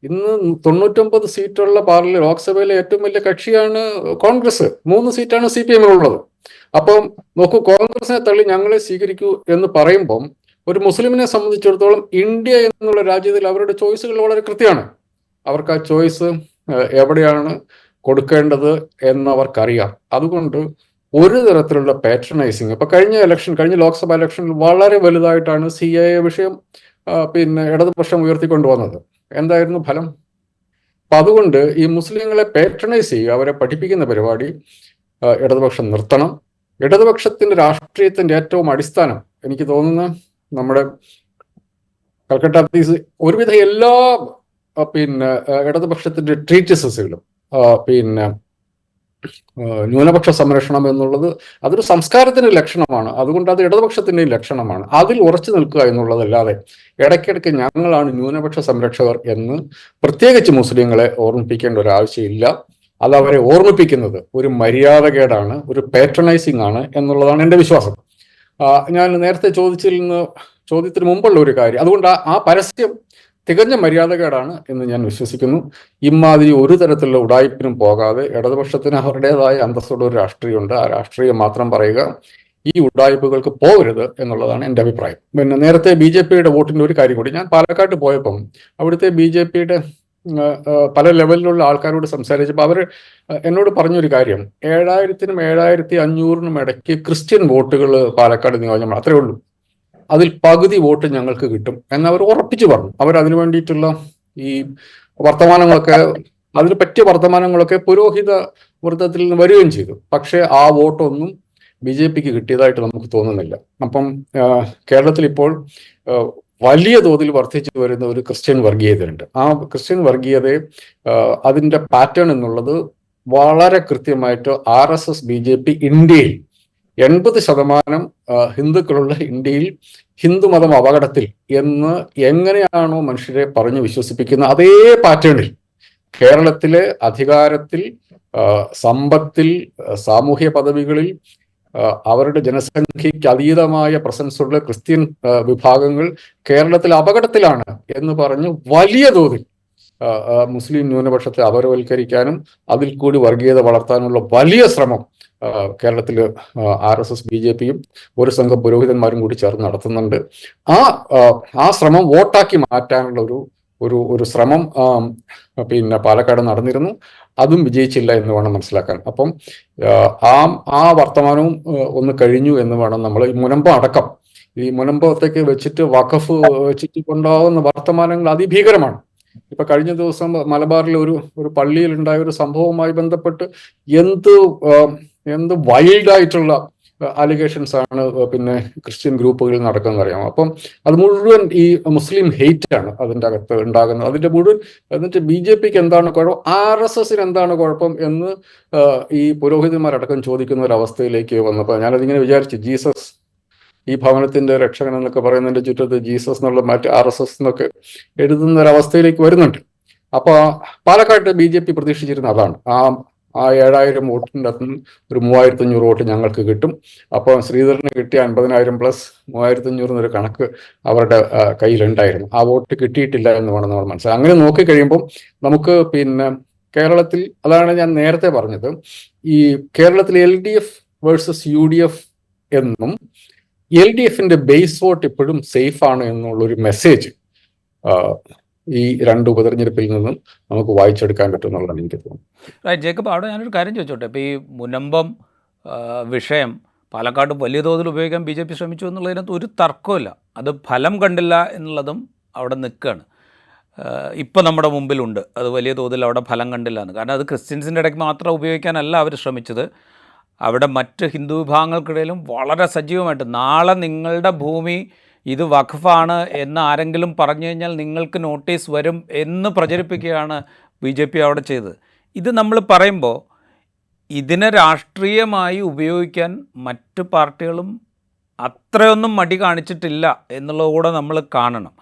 ഇന്ന് 99 സീറ്റുള്ള ലോക്സഭയിലെ ഏറ്റവും വലിയ കക്ഷിയാണ് കോൺഗ്രസ്. 3 സീറ്റാണ് CPM ഉള്ളത്. അപ്പം നോക്കൂ, കോൺഗ്രസിനെ തള്ളി ഞങ്ങളെ സ്വീകരിക്കൂ എന്ന് പറയുമ്പം ഒരു മുസ്ലിമിനെ സംബന്ധിച്ചിടത്തോളം ഇന്ത്യ എന്നുള്ള രാജ്യത്തിൽ അവരുടെ ചോയ്സുകൾ വളരെ കൃത്യമാണ്. അവർക്ക് ആ ചോയ്സ് എവിടെയാണ് കൊടുക്കേണ്ടത് എന്നവർക്കറിയാം. അതുകൊണ്ട് ഒരു തരത്തിലുള്ള പാട്രണൈസിങ്, ഇപ്പൊ കഴിഞ്ഞ ലോക്സഭാ ഇലക്ഷനിൽ വളരെ വലുതായിട്ടാണ് CAA വിഷയം പിന്നെ ഇടതുപക്ഷം ഉയർത്തിക്കൊണ്ടുവന്നത്. എന്തായിരുന്നു ഫലം? അപ്പൊ അതുകൊണ്ട് ഈ മുസ്ലിങ്ങളെ പാട്രണൈസ് ചെയ്യുക, അവരെ പഠിപ്പിക്കുന്ന പരിപാടി ഇടതുപക്ഷം നിർത്തണം. ഇടതുപക്ഷത്തിന്റെ രാഷ്ട്രീയത്തിന്റെ ഏറ്റവും അടിസ്ഥാനം എനിക്ക് തോന്നുന്ന നമ്മുടെ കൽക്കട്ട പീസ് ഒരുവിധ എല്ലാ പിന്നെ ഇടതുപക്ഷത്തിന്റെ ട്രീറ്റിസസുകളും പിന്നെ ന്യൂനപക്ഷ സംരക്ഷണം എന്നുള്ളത് അതൊരു സംസ്കാരത്തിന്റെ ലക്ഷണമാണ്. അതുകൊണ്ട് അത് ഇടതുപക്ഷത്തിന്റെയും ലക്ഷണമാണ്. അതിൽ ഉറച്ചു നിൽക്കുക എന്നുള്ളതല്ലാതെ ഇടയ്ക്കിടയ്ക്ക് ഞങ്ങളാണ് ന്യൂനപക്ഷ സംരക്ഷകർ എന്ന് പ്രത്യേകിച്ച് മുസ്ലിങ്ങളെ ഓർമ്മിപ്പിക്കേണ്ട ഒരു ആവശ്യമില്ല. അത് അവരെ ഓർമ്മിപ്പിക്കുന്നത് ഒരു മര്യാദകേടാണ്, ഒരു പാട്രണൈസിങ് ആണ് എന്നുള്ളതാണ് എൻ്റെ വിശ്വാസം. ഞാൻ നേരത്തെ ചോദ്യത്തിന് മുമ്പുള്ള ഒരു കാര്യം, അതുകൊണ്ട് ആ പരസ്യം തികഞ്ഞ മര്യാദകേടാണ് എന്ന് ഞാൻ വിശ്വസിക്കുന്നു. ഇമാതിരി ഒരു തരത്തിലുള്ള ഉടായ്പിനും പോകാതെ ഇടതുപക്ഷത്തിന് അവരുടേതായ അന്തസ്സുള്ള ഒരു രാഷ്ട്രീയമുണ്ട്. ആ രാഷ്ട്രീയം മാത്രം പറയുക, ഈ ഉടായ്പകൾക്ക് പോകരുത് എന്നുള്ളതാണ് എൻ്റെ അഭിപ്രായം. പിന്നെ നേരത്തെ BJPയുടെ വോട്ടിന്റെ ഒരു കാര്യം കൂടി, ഞാൻ പാലക്കാട്ട് പോയപ്പം അവിടുത്തെ BJPയുടെ പല ലെവലിലുള്ള ആൾക്കാരോട് സംസാരിച്ചപ്പോൾ അവർ എന്നോട് പറഞ്ഞൊരു കാര്യം, 7000-നും 7500-നും ഇടയ്ക്ക് ക്രിസ്ത്യൻ വോട്ടുകൾ പാലക്കാട് നിയോജകമാണ്, അത്രേ ഉള്ളൂ. അതിൽ പകുതി വോട്ട് ഞങ്ങൾക്ക് കിട്ടും എന്നവർ ഉറപ്പിച്ചു പറഞ്ഞു. അവർ അതിനു വേണ്ടിയിട്ടുള്ള ഈ വർത്തമാനങ്ങളൊക്കെ, അതിന് പറ്റിയ വർത്തമാനങ്ങളൊക്കെ പുരോഹിത വൃത്തത്തിൽ നിന്ന് വരികയും ചെയ്തു. പക്ഷേ ആ വോട്ടൊന്നും BJP കിട്ടിയതായിട്ട് നമുക്ക് തോന്നുന്നില്ല. അപ്പം കേരളത്തിൽ ഇപ്പോൾ വലിയ തോതിൽ വർദ്ധിച്ചു വരുന്ന ഒരു ക്രിസ്ത്യൻ വർഗീയതയുണ്ട്. ആ ക്രിസ്ത്യൻ വർഗീയതയെ അതിന്റെ പാറ്റേൺ എന്നുള്ളത് വളരെ കൃത്യമായിട്ട് RSS BJP ഇന്ത്യയിൽ 80% ഹിന്ദുക്കളുള്ള ഇന്ത്യയിൽ ഹിന്ദുമതം അപകടത്തിൽ എന്ന് എങ്ങനെയാണോ മനുഷ്യരെ പറഞ്ഞു വിശ്വസിപ്പിക്കുന്ന അതേ പാറ്റേണിൽ കേരളത്തിലെ അധികാരത്തിൽ, സമ്പത്തിൽ, സാമൂഹ്യ പദവികളിൽ അവരുടെ ജനസംഖ്യയ്ക്ക് അതീതമായ പ്രസൻസ് ഉള്ള ക്രിസ്ത്യൻ വിഭാഗങ്ങൾ കേരളത്തിൽ അപകടത്തിലാണ് എന്ന് പറഞ്ഞ് വലിയ തോതിൽ മുസ്ലിം ന്യൂനപക്ഷത്തെ അപരവൽക്കരിക്കാനും അതിൽ കൂടി വർഗീയത വളർത്താനുള്ള വലിയ ശ്രമം കേരളത്തിൽ RSS BJPയും ഒരു സംഘം പുരോഹിതന്മാരും കൂടി ചേർന്ന് നടത്തുന്നുണ്ട്. ആ ശ്രമം വോട്ടാക്കി മാറ്റാനുള്ള ഒരു ശ്രമം പിന്നെ പാലക്കാട് നടന്നിരുന്നു. അതും വിജയിച്ചില്ല എന്ന് വേണം മനസ്സിലാക്കാൻ. അപ്പം ആ വർത്തമാനവും ഒന്ന് കഴിഞ്ഞു എന്ന് വേണം നമ്മൾ. ഈ മുനമ്പം അടക്കം, ഈ മുനമ്പത്തേക്ക് വെച്ചിട്ട് വഖഫ് വെച്ചിട്ട് കൊണ്ടാവുന്ന വർത്തമാനങ്ങൾ അതിഭീകരമാണ്. ഇപ്പൊ കഴിഞ്ഞ ദിവസം മലബാറിലെ ഒരു പള്ളിയിൽ ഉണ്ടായ ഒരു സംഭവവുമായി ബന്ധപ്പെട്ട് എന്ത് വൈൽഡായിട്ടുള്ള അലിഗേഷൻസ് ആണ് പിന്നെ ക്രിസ്ത്യൻ ഗ്രൂപ്പുകളിൽ നടക്കുന്നത് അറിയാം. അപ്പം അത് മുഴുവൻ ഈ മുസ്ലിം ഹെയ്റ്റ് ആണ് അതിൻ്റെ അകത്ത് ഉണ്ടാകുന്നത്. അതിന്റെ മുഴുവൻ എന്നിട്ട് BJPക്ക് എന്താണ് കുഴപ്പം, RSSന് എന്താണ് കുഴപ്പം എന്ന് ഈ പുരോഹിതന്മാരടക്കം ചോദിക്കുന്ന ഒരു അവസ്ഥയിലേക്ക് വന്നപ്പോൾ ഞാനതിങ്ങനെ വിചാരിച്ചു, ജീസസ് ഈ ഭവനത്തിന്റെ രക്ഷകൻ എന്നൊക്കെ പറയുന്നതിന്റെ ചുറ്റത്ത് ജീസസ് എന്നുള്ള മാറ്റി RSS എന്നൊക്കെ എഴുതുന്ന ഒരവസ്ഥയിലേക്ക് വരുന്നുണ്ട്. അപ്പൊ പാലക്കാട്ട് BJP പ്രതീക്ഷിച്ചിരുന്ന അതാണ്. ആ 7000 വോട്ടിൻ്റെ അകത്ത് ഒരു 3500 വോട്ട് ഞങ്ങൾക്ക് കിട്ടും. അപ്പോൾ ശ്രീധരന് കിട്ടിയ 50,000 പ്ലസ് 3500 എന്നൊരു കണക്ക് അവരുടെ കയ്യിലുണ്ടായിരുന്നു. ആ വോട്ട് കിട്ടിയിട്ടില്ല എന്ന് വേണം നമ്മൾ മനസ്സിലാക്കാം. അങ്ങനെ നോക്കിക്കഴിയുമ്പം നമുക്ക് പിന്നെ കേരളത്തിൽ, അതാണ് ഞാൻ നേരത്തെ പറഞ്ഞത്, ഈ കേരളത്തിൽ LDF വേഴ്സസ് UDF എന്നും LDFന്റെ ബേസ് വോട്ട് ഇപ്പോഴും സേഫ് ആണ് എന്നുള്ളൊരു മെസ്സേജ് ഈ രണ്ട് ഉപതെരഞ്ഞെടുപ്പിൽ നിന്നും നമുക്ക് വായിച്ചെടുക്കാൻ പറ്റും എന്നുള്ളതാണ് എനിക്ക് തോന്നുന്നത്. ജേക്കബ്, അവിടെ ഞാനൊരു കാര്യം ചോദിച്ചോട്ടെ. ഇപ്പോൾ ഈ മുനമ്പം വിഷയം പാലക്കാട് വലിയ തോതിൽ ഉപയോഗിക്കാൻ BJP ശ്രമിച്ചു എന്നുള്ളതിനകത്ത് ഒരു തർക്കമില്ല. അത് ഫലം കണ്ടില്ല എന്നുള്ളതും അവിടെ നിൽക്കുകയാണ്. ഇപ്പം നമ്മുടെ മുമ്പിലുണ്ട് അത് വലിയ തോതിൽ അവിടെ ഫലം കണ്ടില്ല എന്ന്. കാരണം അത് ക്രിസ്ത്യൻസിൻ്റെ ഇടയ്ക്ക് മാത്രം ഉപയോഗിക്കാനല്ല അവർ ശ്രമിച്ചത്, അവിടെ മറ്റ് ഹിന്ദു വിഭാഗങ്ങൾക്കിടയിലും വളരെ സജീവമായിട്ട് നാളെ നിങ്ങളുടെ ഭൂമി ഇത് വഖഫാണ് എന്ന് ആരെങ്കിലും പറഞ്ഞു കഴിഞ്ഞാൽ നിങ്ങൾക്ക് നോട്ടീസ് വരും എന്ന് പ്രചരിപ്പിക്കുകയാണ് BJP അവിടെ ചെയ്തത്. ഇത് നമ്മൾ പറയുമ്പോൾ ഇതിനെ രാഷ്ട്രീയമായി ഉപയോഗിക്കാൻ മറ്റ് പാർട്ടികളും അത്രയൊന്നും മടി കാണിച്ചിട്ടില്ല എന്നുള്ളത് കൂടെ നമ്മൾ കാണണം.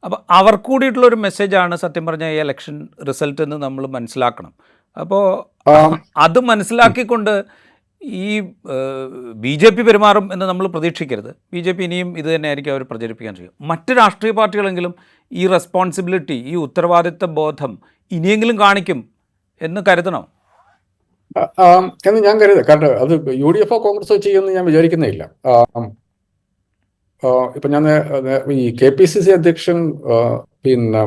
അപ്പോൾ അവർക്ക് കൂടിയിട്ടുള്ളൊരു മെസ്സേജാണ് സത്യം പറഞ്ഞാൽ ഈ ഇലക്ഷൻ റിസൾട്ട് എന്ന് നമ്മൾ മനസ്സിലാക്കണം. അപ്പോൾ അത് മനസ്സിലാക്കിക്കൊണ്ട് ഈ BJP പെരുമാറും എന്ന് നമ്മൾ പ്രതീക്ഷിക്കരുത്. BJP ഇനിയും ഇത് തന്നെയായിരിക്കും അവർ പ്രചരിപ്പിക്കാൻ ചെയ്യും. മറ്റ് രാഷ്ട്രീയ പാർട്ടികളെങ്കിലും ഈ റെസ്പോൺസിബിലിറ്റി, ഈ ഉത്തരവാദിത്ത ബോധം ഇനിയെങ്കിലും കാണിക്കും എന്ന് കരുതണം എന്ന് ഞാൻ കരുതുക. കാരണം അത് UDF കോൺഗ്രസോ ചെയ്യുമെന്ന് ഞാൻ വിചാരിക്കുന്നില്ല. ഇപ്പൊ ഞാൻ ഈ KPCC അധ്യക്ഷൻ പിന്നെ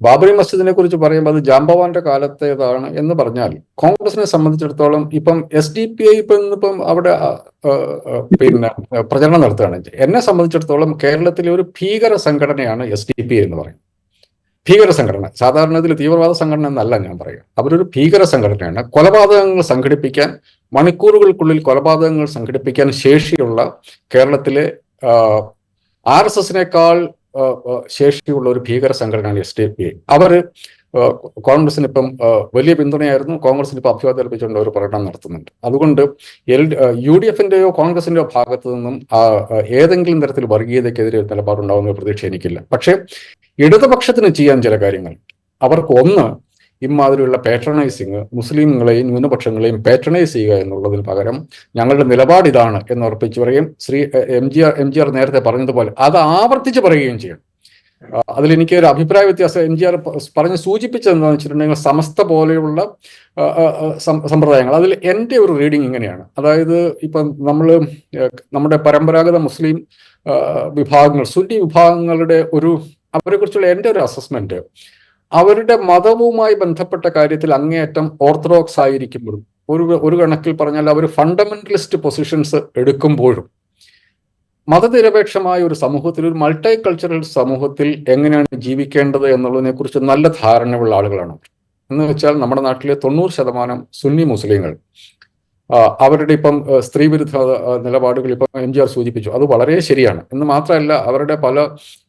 ബാബറി മസ്ജിദിനെ കുറിച്ച് പറയുമ്പോൾ അത് ജാംബവാന്റെ കാലത്തേതാണ് എന്ന് പറഞ്ഞാൽ കോൺഗ്രസിനെ സംബന്ധിച്ചിടത്തോളം ഇപ്പം SDPI ഇപ്പം അവിടെ പിന്നെ പ്രചരണം നടത്തുകയാണ്. എന്നെ സംബന്ധിച്ചിടത്തോളം കേരളത്തിലെ ഒരു ഭീകര സംഘടനയാണ് SDPI എന്ന് പറയും. ഭീകര സംഘടന, സാധാരണ ഇതിൽ തീവ്രവാദ സംഘടന എന്നല്ല ഞാൻ പറയുക. അവരൊരു ഭീകര സംഘടനയാണ്. കൊലപാതകങ്ങൾ സംഘടിപ്പിക്കാൻ, മണിക്കൂറുകൾക്കുള്ളിൽ കൊലപാതകങ്ങൾ സംഘടിപ്പിക്കാൻ ശേഷിയുള്ള കേരളത്തിലെ RSSനേക്കാൾ ശേഷിയുള്ള ഒരു ഭീകര സംഘടനയാണ് SDPI. അവര് കോൺഗ്രസിന് ഇപ്പം വലിയ പിന്തുണയായിരുന്നു. കോൺഗ്രസിന് ഇപ്പം അഭിവാദ്യം അർപ്പിച്ചുകൊണ്ട് ഒരു പ്രകടനം നടത്തുന്നുണ്ട്. അതുകൊണ്ട് UDFന്റെയോ കോൺഗ്രസിന്റെയോ ഭാഗത്തു നിന്നും ഏതെങ്കിലും തരത്തിൽ വർഗീയതയ്ക്കെതിരെ നിലപാടുണ്ടാവുന്ന പ്രതീക്ഷ എനിക്കില്ല. പക്ഷേ ഇടതുപക്ഷത്തിന് ചെയ്യാൻ ചില കാര്യങ്ങൾ, അവർക്ക് ഒന്ന് ഇമാതിരിയുള്ള പാട്രണൈസിങ്, മുസ്ലിങ്ങളെയും ന്യൂനപക്ഷങ്ങളെയും പാട്രണൈസ് ചെയ്യുക എന്നുള്ളതിന് പകരം ഞങ്ങളുടെ നിലപാട് ഇതാണ് എന്ന് ഉറപ്പിച്ചു പറയുകയും MGR നേരത്തെ പറഞ്ഞതുപോലെ അത് ആവർത്തിച്ച് പറയുകയും ചെയ്യണം. അതിലെനിക്ക് ഒരു അഭിപ്രായ വ്യത്യാസം MGR പറഞ്ഞ് സൂചിപ്പിച്ചത് എന്താണെന്ന് വെച്ചിട്ടുണ്ടെങ്കിൽ സമസ്ത പോലെയുള്ള സമ്പ്രദായങ്ങൾ. അതിൽ എൻ്റെ ഒരു റീഡിങ് ഇങ്ങനെയാണ്. അതായത് ഇപ്പം നമ്മുടെ പരമ്പരാഗത മുസ്ലിം വിഭാഗങ്ങൾ, സുന്നി വിഭാഗങ്ങളുടെ അവരെ കുറിച്ചുള്ള എൻ്റെ ഒരു അസസ്മെന്റ്, അവരുടെ മതവുമായി ബന്ധപ്പെട്ട കാര്യത്തിൽ അങ്ങേയറ്റം ഓർത്തഡോക്സ് ആയിരിക്കുമ്പോഴും ഒരു കണക്കിൽ പറഞ്ഞാൽ അവർ ഫണ്ടമെന്റലിസ്റ്റ് പൊസിഷൻസ് എടുക്കുമ്പോഴും മതനിരപേക്ഷമായ ഒരു സമൂഹത്തിൽ, ഒരു മൾട്ടി കൾച്ചറൽ സമൂഹത്തിൽ എങ്ങനെയാണ് ജീവിക്കേണ്ടത് എന്നുള്ളതിനെ കുറിച്ച് നല്ല ധാരണയുള്ള ആളുകളാണ് അവർ. എന്ന് വെച്ചാൽ നമ്മുടെ നാട്ടിലെ 90% സുന്നി മുസ്ലിങ്ങൾ അവരുടെ ഇപ്പം സ്ത്രീവിരുദ്ധ നിലപാടുകൾ ഇപ്പം MGR സൂചിപ്പിച്ചു, അത് വളരെ ശരിയാണ്. എന്ന് മാത്രമല്ല, അവരുടെ പല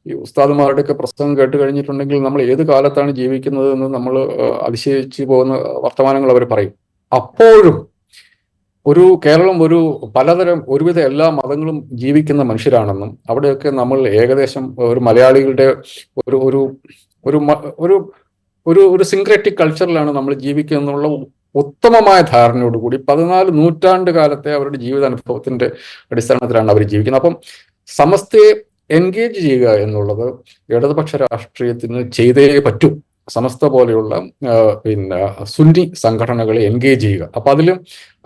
ഈ ഉസ്താദുമാരുടെയൊക്കെ പ്രസംഗം കേട്ട് കഴിഞ്ഞിട്ടുണ്ടെങ്കിൽ നമ്മൾ ഏത് കാലത്താണ് ജീവിക്കുന്നത് എന്ന് നമ്മൾ അതിശയിച്ചു പോകുന്ന വർത്തമാനങ്ങൾ അവർ പറയും. അപ്പോഴും കേരളം പലതരം ഒരുവിധ എല്ലാ മതങ്ങളും ജീവിക്കുന്ന മനുഷ്യരാണെന്നും അവിടെയൊക്കെ നമ്മൾ ഏകദേശം ഒരു മലയാളികളുടെ ഒരു ഒരു ഒരു ഒരു ഒരു ഒരു സിൻക്രറ്റിക് കൾച്ചറിലാണ് നമ്മൾ ജീവിക്കുന്നുള്ള ഉത്തമമായ ധാരണയോടുകൂടി 14 നൂറ്റാണ്ട് കാലത്തെ അവരുടെ ജീവിതാനുഭവത്തിന്റെ അടിസ്ഥാനത്തിലാണ് അവർ ജീവിക്കുന്നത്. അപ്പം സമസ്തയെ എൻഗേജ് ചെയ്യുക എന്നുള്ളത് ഇടതുപക്ഷ രാഷ്ട്രീയത്തിന് ചെയ്തേ പറ്റൂ. സമസ്ത പോലെയുള്ള സുന്നി സംഘടനകളെ എൻഗേജ് ചെയ്യുക. അപ്പൊ അതിലും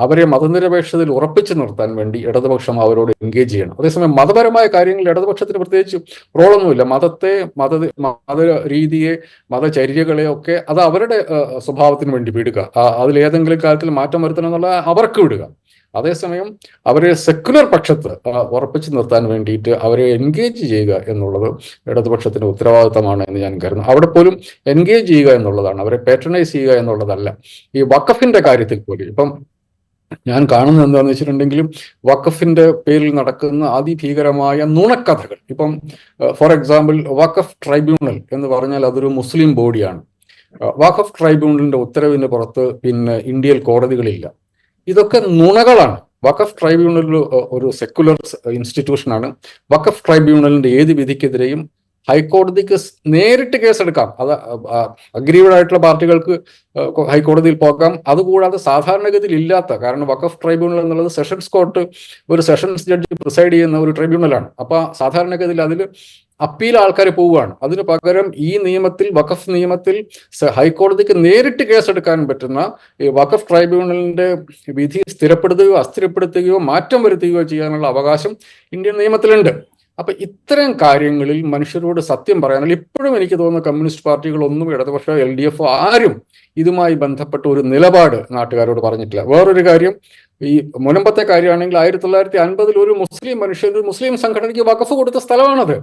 അവരെ മതനിരപേക്ഷതയിൽ ഉറപ്പിച്ചു നിർത്താൻ വേണ്ടി ഇടതുപക്ഷം അവരോട് എൻഗേജ് ചെയ്യണം. അതേസമയം മതപരമായ കാര്യങ്ങളിൽ ഇടതുപക്ഷത്തിന് പ്രത്യേകിച്ച് റോളൊന്നുമില്ല. മത രീതിയെ, മതചര്യകളെ ഒക്കെ അത് അവരുടെ സ്വഭാവത്തിന് വേണ്ടി വിടുക. അതിലേതെങ്കിലും കാര്യത്തിൽ മാറ്റം വരുത്തണം എന്നുള്ള അവർക്ക് വിടുക. അതേസമയം അവരെ സെക്യുലർ പക്ഷത്ത് ഉറപ്പിച്ചു നിർത്താൻ വേണ്ടിയിട്ട് അവരെ എൻഗേജ് ചെയ്യുക എന്നുള്ളത് ഇടതുപക്ഷത്തിന്റെ ഉത്തരവാദിത്തമാണ് എന്ന് ഞാൻ കരുതുന്നു. അവിടെ പോലും എൻഗേജ് ചെയ്യുക എന്നുള്ളതാണ്, അവരെ പാട്രണൈസ് ചെയ്യുക എന്നുള്ളതല്ല. ഈ വഖഫിന്റെ കാര്യത്തിൽ പോലും ഇപ്പം ഞാൻ കാണുന്നത് എന്താണെന്ന് വെച്ചിട്ടുണ്ടെങ്കിലും വഖഫിന്റെ പേരിൽ നടക്കുന്ന അതിഭീകരമായ നുണക്കഥകൾ. ഇപ്പം ഫോർ എക്സാമ്പിൾ, വഖഫ് ട്രൈബ്യൂണൽ എന്ന് പറഞ്ഞാൽ അതൊരു മുസ്ലിം ബോഡിയാണ്. വഖഫ് ട്രൈബ്യൂണലിന്റെ ഉത്തരവിന് പുറത്ത് ഇന്ത്യയിൽ കോടതികളില്ല. ഇതൊക്കെ നുണകളാണ്. വഖഫ് ട്രൈബ്യൂണൽ ഒരു സെക്യുലർ ഇൻസ്റ്റിറ്റ്യൂഷനാണ്. വഖഫ് ട്രൈബ്യൂണലിന്റെ ഏത് വിധിക്കെതിരെയും ഹൈക്കോടതിക്ക് നേരിട്ട് കേസെടുക്കാം. അത് അഗ്രീവഡ് ആയിട്ടുള്ള പാർട്ടികൾക്ക് ഹൈക്കോടതിയിൽ പോകാം. അതുകൂടാതെ സാധാരണഗതിയിൽ ഇല്ലാത്ത, കാരണം വഖഫ് ട്രൈബ്യൂണൽ എന്നുള്ളത് സെഷൻസ് കോർട്ട്, ഒരു സെഷൻസ് ജഡ്ജി പ്രിസൈഡ് ചെയ്യുന്ന ഒരു ട്രൈബ്യൂണലാണ്. അപ്പൊ സാധാരണഗതിയിൽ അതിൽ അപ്പീൽ ആൾക്കാർ പോവുകയാണ്. അതിന് പകരം ഈ നിയമത്തിൽ, വഖഫ് നിയമത്തിൽ ഹൈക്കോടതിക്ക് നേരിട്ട് കേസെടുക്കാൻ പറ്റുന്ന ഈ വഖഫ് ട്രൈബ്യൂണലിന്റെ വിധി സ്ഥിരപ്പെടുത്തുകയോ അസ്ഥിരപ്പെടുത്തുകയോ മാറ്റം വരുത്തുകയോ ചെയ്യാനുള്ള അവകാശം ഇന്ത്യൻ നിയമത്തിലുണ്ട്. അപ്പൊ ഇത്തരം കാര്യങ്ങളിൽ മനുഷ്യരോട് സത്യം പറയാനുള്ള ഇപ്പോഴും എനിക്ക് തോന്നുന്ന കമ്മ്യൂണിസ്റ്റ് പാർട്ടികളൊന്നും, ഇടതുപക്ഷ LDF ആരും ഇതുമായി ബന്ധപ്പെട്ട ഒരു നിലപാട് നാട്ടുകാരോട് പറഞ്ഞിട്ടില്ല. വേറൊരു കാര്യം, ഈ മുനമ്പത്തെ കാര്യമാണെങ്കിൽ 1950 ഒരു മുസ്ലിം മനുഷ്യൻ ഒരു മുസ്ലിം സംഘടനയ്ക്ക് വഖഫ് കൊടുത്ത സ്ഥലമാണത്.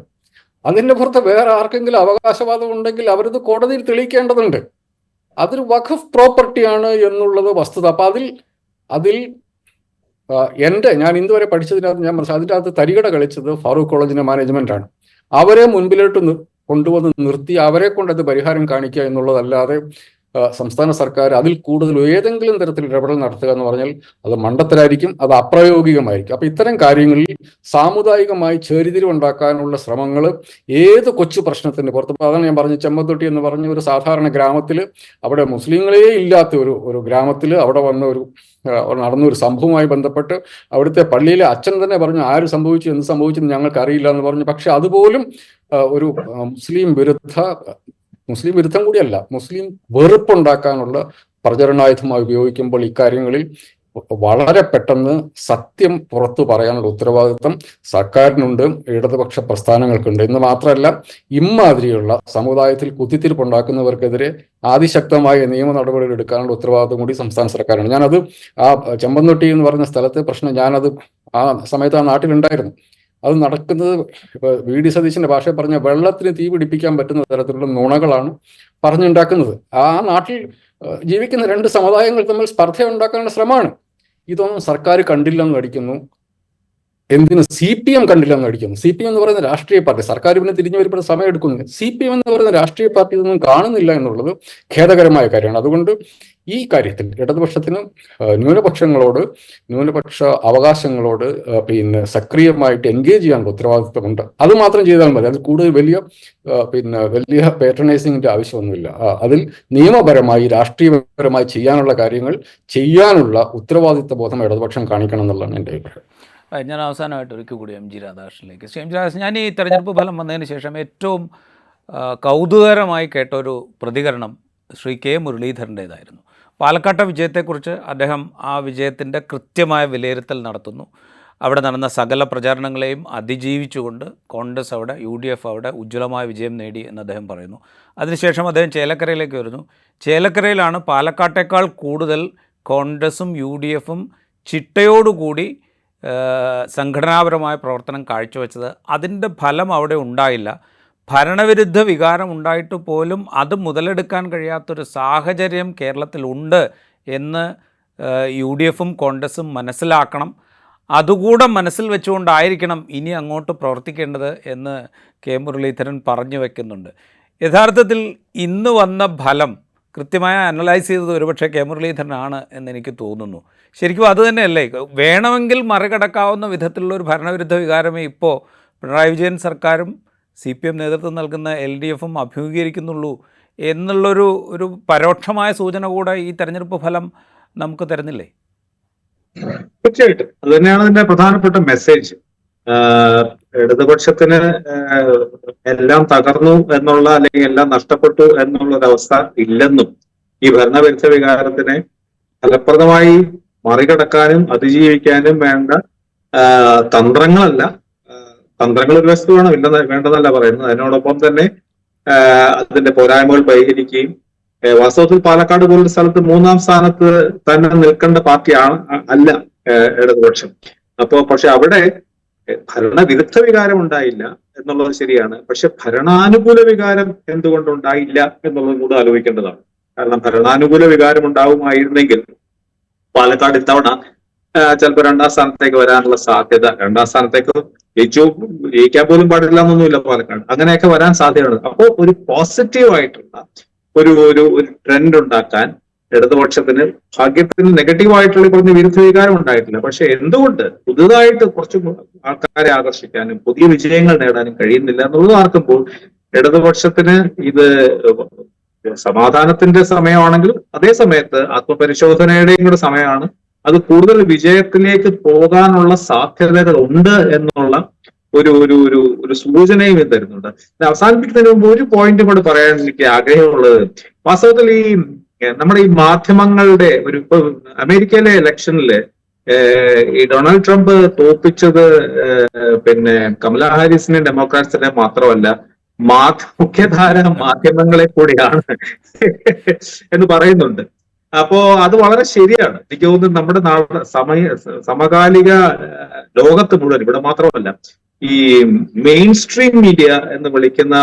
അതിന്റെ പുറത്ത് വേറെ ആർക്കെങ്കിലും അവകാശവാദം ഉണ്ടെങ്കിൽ അവരത് കോടതിയിൽ തെളിയിക്കേണ്ടതുണ്ട്. അതൊരു വഖഫ് പ്രോപ്പർട്ടിയാണ് എന്നുള്ളത് വസ്തുത. അപ്പൊ അതിൽ ഞാൻ ഇതുവരെ പഠിച്ചതിനകത്ത് ഞാൻ അതിൻ്റെ അകത്ത് തരികട കളിച്ചത് ഫാറൂഖ് കോളേജിന്റെ മാനേജ്മെന്റ് ആണ്. അവരെ മുൻപിലോട്ട് കൊണ്ടുവന്ന് നിർത്തി അവരെ കൊണ്ട് അത് പരിഹാരം കാണിക്കുക എന്നുള്ളതല്ലാതെ സംസ്ഥാന സർക്കാർ അതിൽ കൂടുതൽ ഏതെങ്കിലും തരത്തിൽ ഇടപെടൽ നടത്തുക എന്ന് പറഞ്ഞാൽ അത് മണ്ടത്തരായിരിക്കും, അത് അപ്രായോഗികമായിരിക്കും. അപ്പൊ ഇത്തരം കാര്യങ്ങളിൽ സാമുദായികമായി ചേരിതിരിവുണ്ടാക്കാനുള്ള ശ്രമങ്ങൾ ഏത് കൊച്ചു പ്രശ്നത്തിന്റെ പുറത്ത്, അതാണ് ഞാൻ പറഞ്ഞ ചെമ്മത്തൊട്ടി എന്ന് പറഞ്ഞ ഒരു സാധാരണ ഗ്രാമത്തിൽ, അവിടെ മുസ്ലിങ്ങളെ ഇല്ലാത്ത ഒരു ഗ്രാമത്തിൽ അവിടെ വന്ന നടന്നൊരു സംഭവവുമായി ബന്ധപ്പെട്ട് അവിടുത്തെ പള്ളിയിലെ അച്ഛൻ തന്നെ പറഞ്ഞു, ആര് സംഭവിച്ചു, എന്ത് സംഭവിച്ചെന്ന് ഞങ്ങൾക്ക് അറിയില്ല എന്ന് പറഞ്ഞു. പക്ഷെ അതുപോലും ഒരു മുസ്ലിം വിരുദ്ധം കൂടിയല്ല, മുസ്ലിം വെറുപ്പുണ്ടാക്കാനുള്ള പ്രചരണായുധമായി ഉപയോഗിക്കുമ്പോൾ ഇക്കാര്യങ്ങളിൽ വളരെ പെട്ടെന്ന് സത്യം പുറത്തു പറയാനുള്ള ഉത്തരവാദിത്വം സർക്കാരിനുണ്ട്, ഇടതുപക്ഷ പ്രസ്ഥാനങ്ങൾക്കുണ്ട്. എന്ന് മാത്രമല്ല, ഇമാതിരിയുള്ള സമുദായത്തിൽ കുത്തിത്തിരിപ്പുണ്ടാക്കുന്നവർക്കെതിരെ അതിശക്തമായ നിയമ നടപടികൾ എടുക്കാനുള്ള ഉത്തരവാദിത്വം കൂടി സംസ്ഥാന സർക്കാരാണ്. ഞാനത് ചെമ്പന്തൊട്ടി എന്ന് പറഞ്ഞ സ്ഥലത്തെ പ്രശ്നം, ഞാനത് ആ സമയത്ത് ആ നാട്ടിലുണ്ടായിരുന്നു. അത് നടക്കുന്നത് VD സതീശന്റെ ഭാഷയിൽ പറഞ്ഞ വെള്ളത്തിന് തീ പിടിപ്പിക്കാൻ പറ്റുന്ന തരത്തിലുള്ള നുണകളാണ് പറഞ്ഞുണ്ടാക്കുന്നത്. ആ നാട്ടിൽ ജീവിക്കുന്ന 2 സമുദായങ്ങൾ തമ്മിൽ സ്പർദ്ധ ഉണ്ടാക്കാനുള്ള ശ്രമമാണ്. ഇതൊന്നും സർക്കാർ കണ്ടില്ലെന്ന് നടിക്കുന്നു. എന്തിന് CPM കണ്ടില്ലെന്ന് നടിക്കുന്നു. CPM എന്ന് പറയുന്ന രാഷ്ട്രീയ പാർട്ടി, സർക്കാർ പിന്നെ തിരിഞ്ഞു വരുമ്പോൾ സമയം എടുക്കുന്നു. CPM എന്ന് പറയുന്ന രാഷ്ട്രീയ പാർട്ടി ഇതൊന്നും കാണുന്നില്ല എന്നുള്ളത് ഖേദകരമായ കാര്യമാണ്. അതുകൊണ്ട് ഈ കാര്യത്തിൽ ഇടതുപക്ഷത്തിന് ന്യൂനപക്ഷ അവകാശങ്ങളോട് സക്രിയമായിട്ട് എൻഗേജ് ചെയ്യാനുള്ള ഉത്തരവാദിത്വമുണ്ട്. അത് മാത്രം ചെയ്താൽ മതി. അതിൽ കൂടുതൽ വലിയ പേട്രണൈസിങ്ങിന്റെ ആവശ്യമൊന്നുമില്ല. അതിൽ നിയമപരമായി, രാഷ്ട്രീയപരമായി ചെയ്യാനുള്ള കാര്യങ്ങൾ ചെയ്യാനുള്ള ഉത്തരവാദിത്വ ബോധം ഇടതുപക്ഷം കാണിക്കണം എന്നുള്ളതാണ് എൻ്റെ അഭിപ്രായം. ഞാൻ അവസാനമായിട്ട് ഒരിക്കൽ കൂടി MG രാധാകൃഷ്ണനിലേക്ക്. ശ്രീ MG രാധാകൃഷ്ണൻ, ഞാൻ ഈ തെരഞ്ഞെടുപ്പ് ഫലം വന്നതിന് ശേഷം ഏറ്റവും കൗതുകകരമായി കേട്ടൊരു പ്രതികരണം ശ്രീ K മുരളീധരൻ്റേതായിരുന്നു. പാലക്കാട്ടെ വിജയത്തെക്കുറിച്ച് അദ്ദേഹം ആ വിജയത്തിൻ്റെ കൃത്യമായ വിലയിരുത്തൽ നടത്തുന്നു. അവിടെ നടന്ന സകല പ്രചാരണങ്ങളെയും അതിജീവിച്ചുകൊണ്ട് കോൺഗ്രസ് അവിടെ, UDF അവിടെ ഉജ്ജ്വലമായ വിജയം നേടി എന്ന് അദ്ദേഹം പറയുന്നു. അതിനുശേഷം അദ്ദേഹം ചേലക്കരയിലേക്ക് വരുന്നു. ചേലക്കരയിലാണ് പാലക്കാട്ടേക്കാൾ കൂടുതൽ കോൺഗ്രസും UDFും ചിട്ടയോടുകൂടി സംഘടനാപരമായ പ്രവർത്തനം കാഴ്ചവെച്ചത്. അതിൻ്റെ ഫലം അവിടെ ഉണ്ടായില്ല. ഭരണവിരുദ്ധ വികാരം ഉണ്ടായിട്ട് പോലും അത് മുതലെടുക്കാൻ കഴിയാത്തൊരു സാഹചര്യം കേരളത്തിലുണ്ട് എന്ന് UDFും കോൺഗ്രസും മനസ്സിലാക്കണം. അതുകൂടെ മനസ്സിൽ വെച്ചുകൊണ്ടായിരിക്കണം ഇനി അങ്ങോട്ട് പ്രവർത്തിക്കേണ്ടത് എന്ന് കെ മുരളീധരൻ പറഞ്ഞു വയ്ക്കുന്നുണ്ട്. യഥാർത്ഥത്തിൽ ഇന്ന് വന്ന ഫലം കൃത്യമായി അനലൈസ് ചെയ്തത് ഒരുപക്ഷെ കെ മുരളീധരനാണ് എന്നെനിക്ക് തോന്നുന്നു. ശരിക്കും അതുതന്നെയല്ലേ, വേണമെങ്കിൽ മറികടക്കാവുന്ന വിധത്തിലുള്ളൊരു ഭരണവിരുദ്ധ വികാരമേ ഇപ്പോൾ പിണറായി വിജയൻ സർക്കാരും CPM നേതൃത്വം നൽകുന്ന LDFും അഭിമുഖീകരിക്കുന്നുള്ളൂ എന്നുള്ളൊരു പരോക്ഷമായ സൂചന കൂടെ ഈ തെരഞ്ഞെടുപ്പ് ഫലം നമുക്ക് തരുന്നില്ലേ? തീർച്ചയായിട്ടും അത് തന്നെയാണ് അതിന്റെ പ്രധാനപ്പെട്ട മെസ്സേജ്. ഇടതുപക്ഷത്തിന് എല്ലാം തകർന്നു എന്നുള്ള, അല്ലെങ്കിൽ എല്ലാം നഷ്ടപ്പെട്ടു എന്നുള്ള ഒരവസ്ഥ ഇല്ലെന്നും ഈ ഭരണവിരുദ്ധ വികാരത്തിനെ ഫലപ്രദമായി മറികടക്കാനും അതിജീവിക്കാനും വേണ്ട തന്ത്രങ്ങളല്ല, തന്ത്രങ്ങൾ ഒരു വസ്തുവാണ്, വേണ്ടതല്ല പറയുന്നത്, അതിനോടൊപ്പം തന്നെ അതിന്റെ പോരായ്മകൾ പരിഹരിക്കുകയും, വാസ്തവത്തിൽ പാലക്കാട് പോലുള്ള സ്ഥലത്ത് 3-ാം സ്ഥാനത്ത് തന്നെ നിൽക്കേണ്ട പാർട്ടിയാണ് അല്ല ഇടതുപക്ഷം. പക്ഷെ അവിടെ ഭരണവിരുദ്ധ വികാരം ഉണ്ടായില്ല എന്നുള്ളത് ശരിയാണ്. പക്ഷെ ഭരണാനുകൂല വികാരം എന്തുകൊണ്ടുണ്ടായില്ല എന്നുള്ളത് കൂടെ ആലോചിക്കേണ്ടതാണ്. കാരണം ഭരണാനുകൂല വികാരം ഉണ്ടാവുമായിരുന്നെങ്കിൽ പാലക്കാട് ഇത്തവണ ചിലപ്പോൾ 2-ാം സ്ഥാനത്തേക്ക് വരാനുള്ള സാധ്യത, 2-ാം സ്ഥാനത്തേക്ക് ജയിക്കാൻ പോലും പാടില്ല എന്നൊന്നുമില്ല പാലക്കാട്, അങ്ങനെയൊക്കെ വരാൻ സാധ്യതയുണ്ട്. അപ്പോൾ ഒരു പോസിറ്റീവ് ആയിട്ടുള്ള ഒരു ട്രെൻഡ് ഉണ്ടാക്കാൻ ഇടതുപക്ഷത്തിന് ഭാഗ്യത്തിന് നെഗറ്റീവായിട്ടുള്ള പറഞ്ഞ വിരുദ്ധ വികാരം ഉണ്ടായിട്ടില്ല. പക്ഷെ എന്തുകൊണ്ട് പുതുതായിട്ട് കുറച്ച് ആൾക്കാരെ ആകർഷിക്കാനും പുതിയ വിജയങ്ങൾ നേടാനും കഴിയുന്നില്ല എന്നുള്ളത് ആർക്കുമ്പോൾ ഇടതുപക്ഷത്തിന് ഇത് സമാധാനത്തിന്റെ സമയമാണെങ്കിലും അതേ സമയത്ത് ആത്മപരിശോധനയുടെയും കൂടെ സമയമാണ്. അത് കൂടുതൽ വിജയത്തിലേക്ക് പോകാനുള്ള സാധ്യതകൾ ഉണ്ട് എന്നുള്ള ഒരു സൂചനയും ഇത് തരുന്നുണ്ട്. അവസാനിപ്പിക്കുന്നതിന് മുമ്പ് ഒരു പോയിന്റ് കൂടെ പറയാൻ എനിക്ക് ആഗ്രഹമുള്ളത്, വാസ്തവത്തിൽ നമ്മുടെ ഈ മാധ്യമങ്ങളുടെ ഇപ്പൊ അമേരിക്കയിലെ ഇലക്ഷനില് ഈ ഡൊണാൾഡ് ട്രംപ് തോൽപ്പിച്ചത് പിന്നെ കമലാ ഹാരിസിനെ ഡെമോക്രാറ്റ്സിനെ മാത്രമല്ല മുഖ്യധാര മാധ്യമങ്ങളെ കൂടിയാണ് എന്ന് പറയുന്നുണ്ട്. അപ്പോ അത് വളരെ ശരിയാണ്. എനിക്ക് തോന്നുന്നു നമ്മുടെ സമകാലിക ലോകത്ത് മുഴുവൻ, ഇവിടെ മാത്രമല്ല, ഈ മെയിൻ സ്ട്രീം മീഡിയ എന്ന് വിളിക്കുന്ന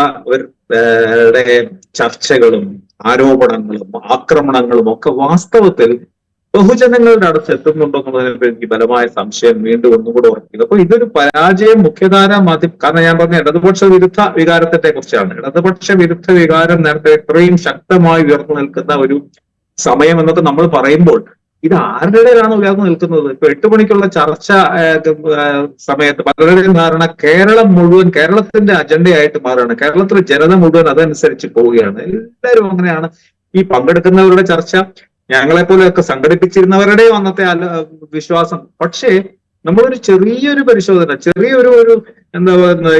ചർച്ചകളും ആരോപണങ്ങളും ആക്രമണങ്ങളും ഒക്കെ വാസ്തവത്തിൽ ബഹുജനങ്ങളുടെ അടുത്ത് എത്തുന്നുണ്ടോ എന്നുള്ളതിനെ എനിക്ക് ബലമായ സംശയം വീണ്ടും ഒന്നുകൂടെ ഉറപ്പിക്കുന്നത്. അപ്പൊ ഇതൊരു പരാജയം മുഖ്യധാര മാധ്യമം, കാരണം ഞാൻ പറഞ്ഞ ഇടതുപക്ഷ വിരുദ്ധ വികാരത്തെ കുറിച്ചാണ്. ഇടതുപക്ഷ വിരുദ്ധ വികാരം നേരത്തെ ഇത്രയും ശക്തമായി ഉയർന്നു നിൽക്കുന്ന ഒരു സമയം എന്നൊക്കെ നമ്മൾ പറയുമ്പോൾ ഇത് ആരുടേതാണ് ഉയർന്നു നിൽക്കുന്നത്? ഇപ്പൊ 8 മണിക്കുള്ള ചർച്ച സമയത്ത് പലരുടെയും ധാരണ കേരളം മുഴുവൻ കേരളത്തിന്റെ അജണ്ടയായിട്ട് മാറുകയാണ്, കേരളത്തിലെ ജനത മുഴുവൻ അതനുസരിച്ച് പോവുകയാണ്. എല്ലാവരും അങ്ങനെയാണ്. ഈ പങ്കെടുക്കുന്നവരുടെ ചർച്ച ഞങ്ങളെപ്പോലെയൊക്കെ സംഘടിപ്പിച്ചിരുന്നവരുടെയും അന്നത്തെ വിശ്വാസം. പക്ഷേ നമ്മളൊരു ചെറിയൊരു പരിശോധന, ചെറിയൊരു എന്താ പറയുന്ന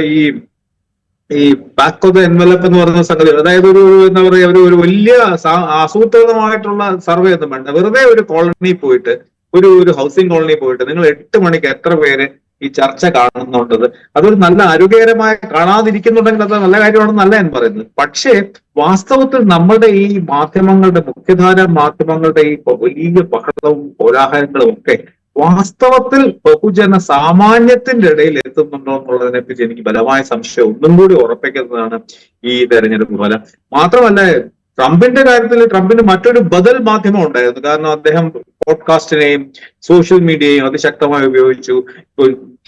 ഈ ബാക്ക് ഓഫ് ദ എൻവലപ്പ് എന്ന് പറയുന്ന സംഗതി, അതായത് എന്താ പറയുക, ഒരു വലിയ ആസൂത്രിതമായിട്ടുള്ള സർവേ ഒന്നും വേണ്ട. വെറുതെ ഒരു കോളനിയിൽ പോയിട്ട്, ഒരു ഹൗസിംഗ് കോളനിയിൽ പോയിട്ട് നിങ്ങൾ 8 മണിക്ക് എത്ര പേര് ഈ ചർച്ച കാണുന്നുണ്ടത്, അതൊരു നല്ല ആരോഗ്യകരമായ, കാണാതിരിക്കുന്നുണ്ടെങ്കിൽ അത് നല്ല കാര്യമാണെന്നല്ല ഞാൻ പറയുന്നത്. പക്ഷേ വാസ്തവത്തിൽ നമ്മുടെ ഈ മാധ്യമങ്ങളുടെ, മുഖ്യധാര മാധ്യമങ്ങളുടെ ഈ വലിയ ബഹളവും കോലാഹലങ്ങളും ഒക്കെ വാസ്തവത്തിൽ ബഹുജന സാമാന്യത്തിന്റെ ഇടയിൽ എത്തുന്നുണ്ടോ എന്നുള്ളതിനെ പറ്റി എനിക്ക് ബലമായ സംശയം ഒന്നും കൂടി ഉറപ്പിക്കുന്നതാണ് ഈ തെരഞ്ഞെടുപ്പ് ഫലം. മാത്രമല്ല, ട്രംപിന്റെ കാര്യത്തിൽ ട്രംപിന് മറ്റൊരു ബദൽ മാധ്യമം ഉണ്ടായിരുന്നു. കാരണം അദ്ദേഹം പോഡ്കാസ്റ്റിനെയും സോഷ്യൽ മീഡിയയും അതിശക്തമായി ഉപയോഗിച്ചു.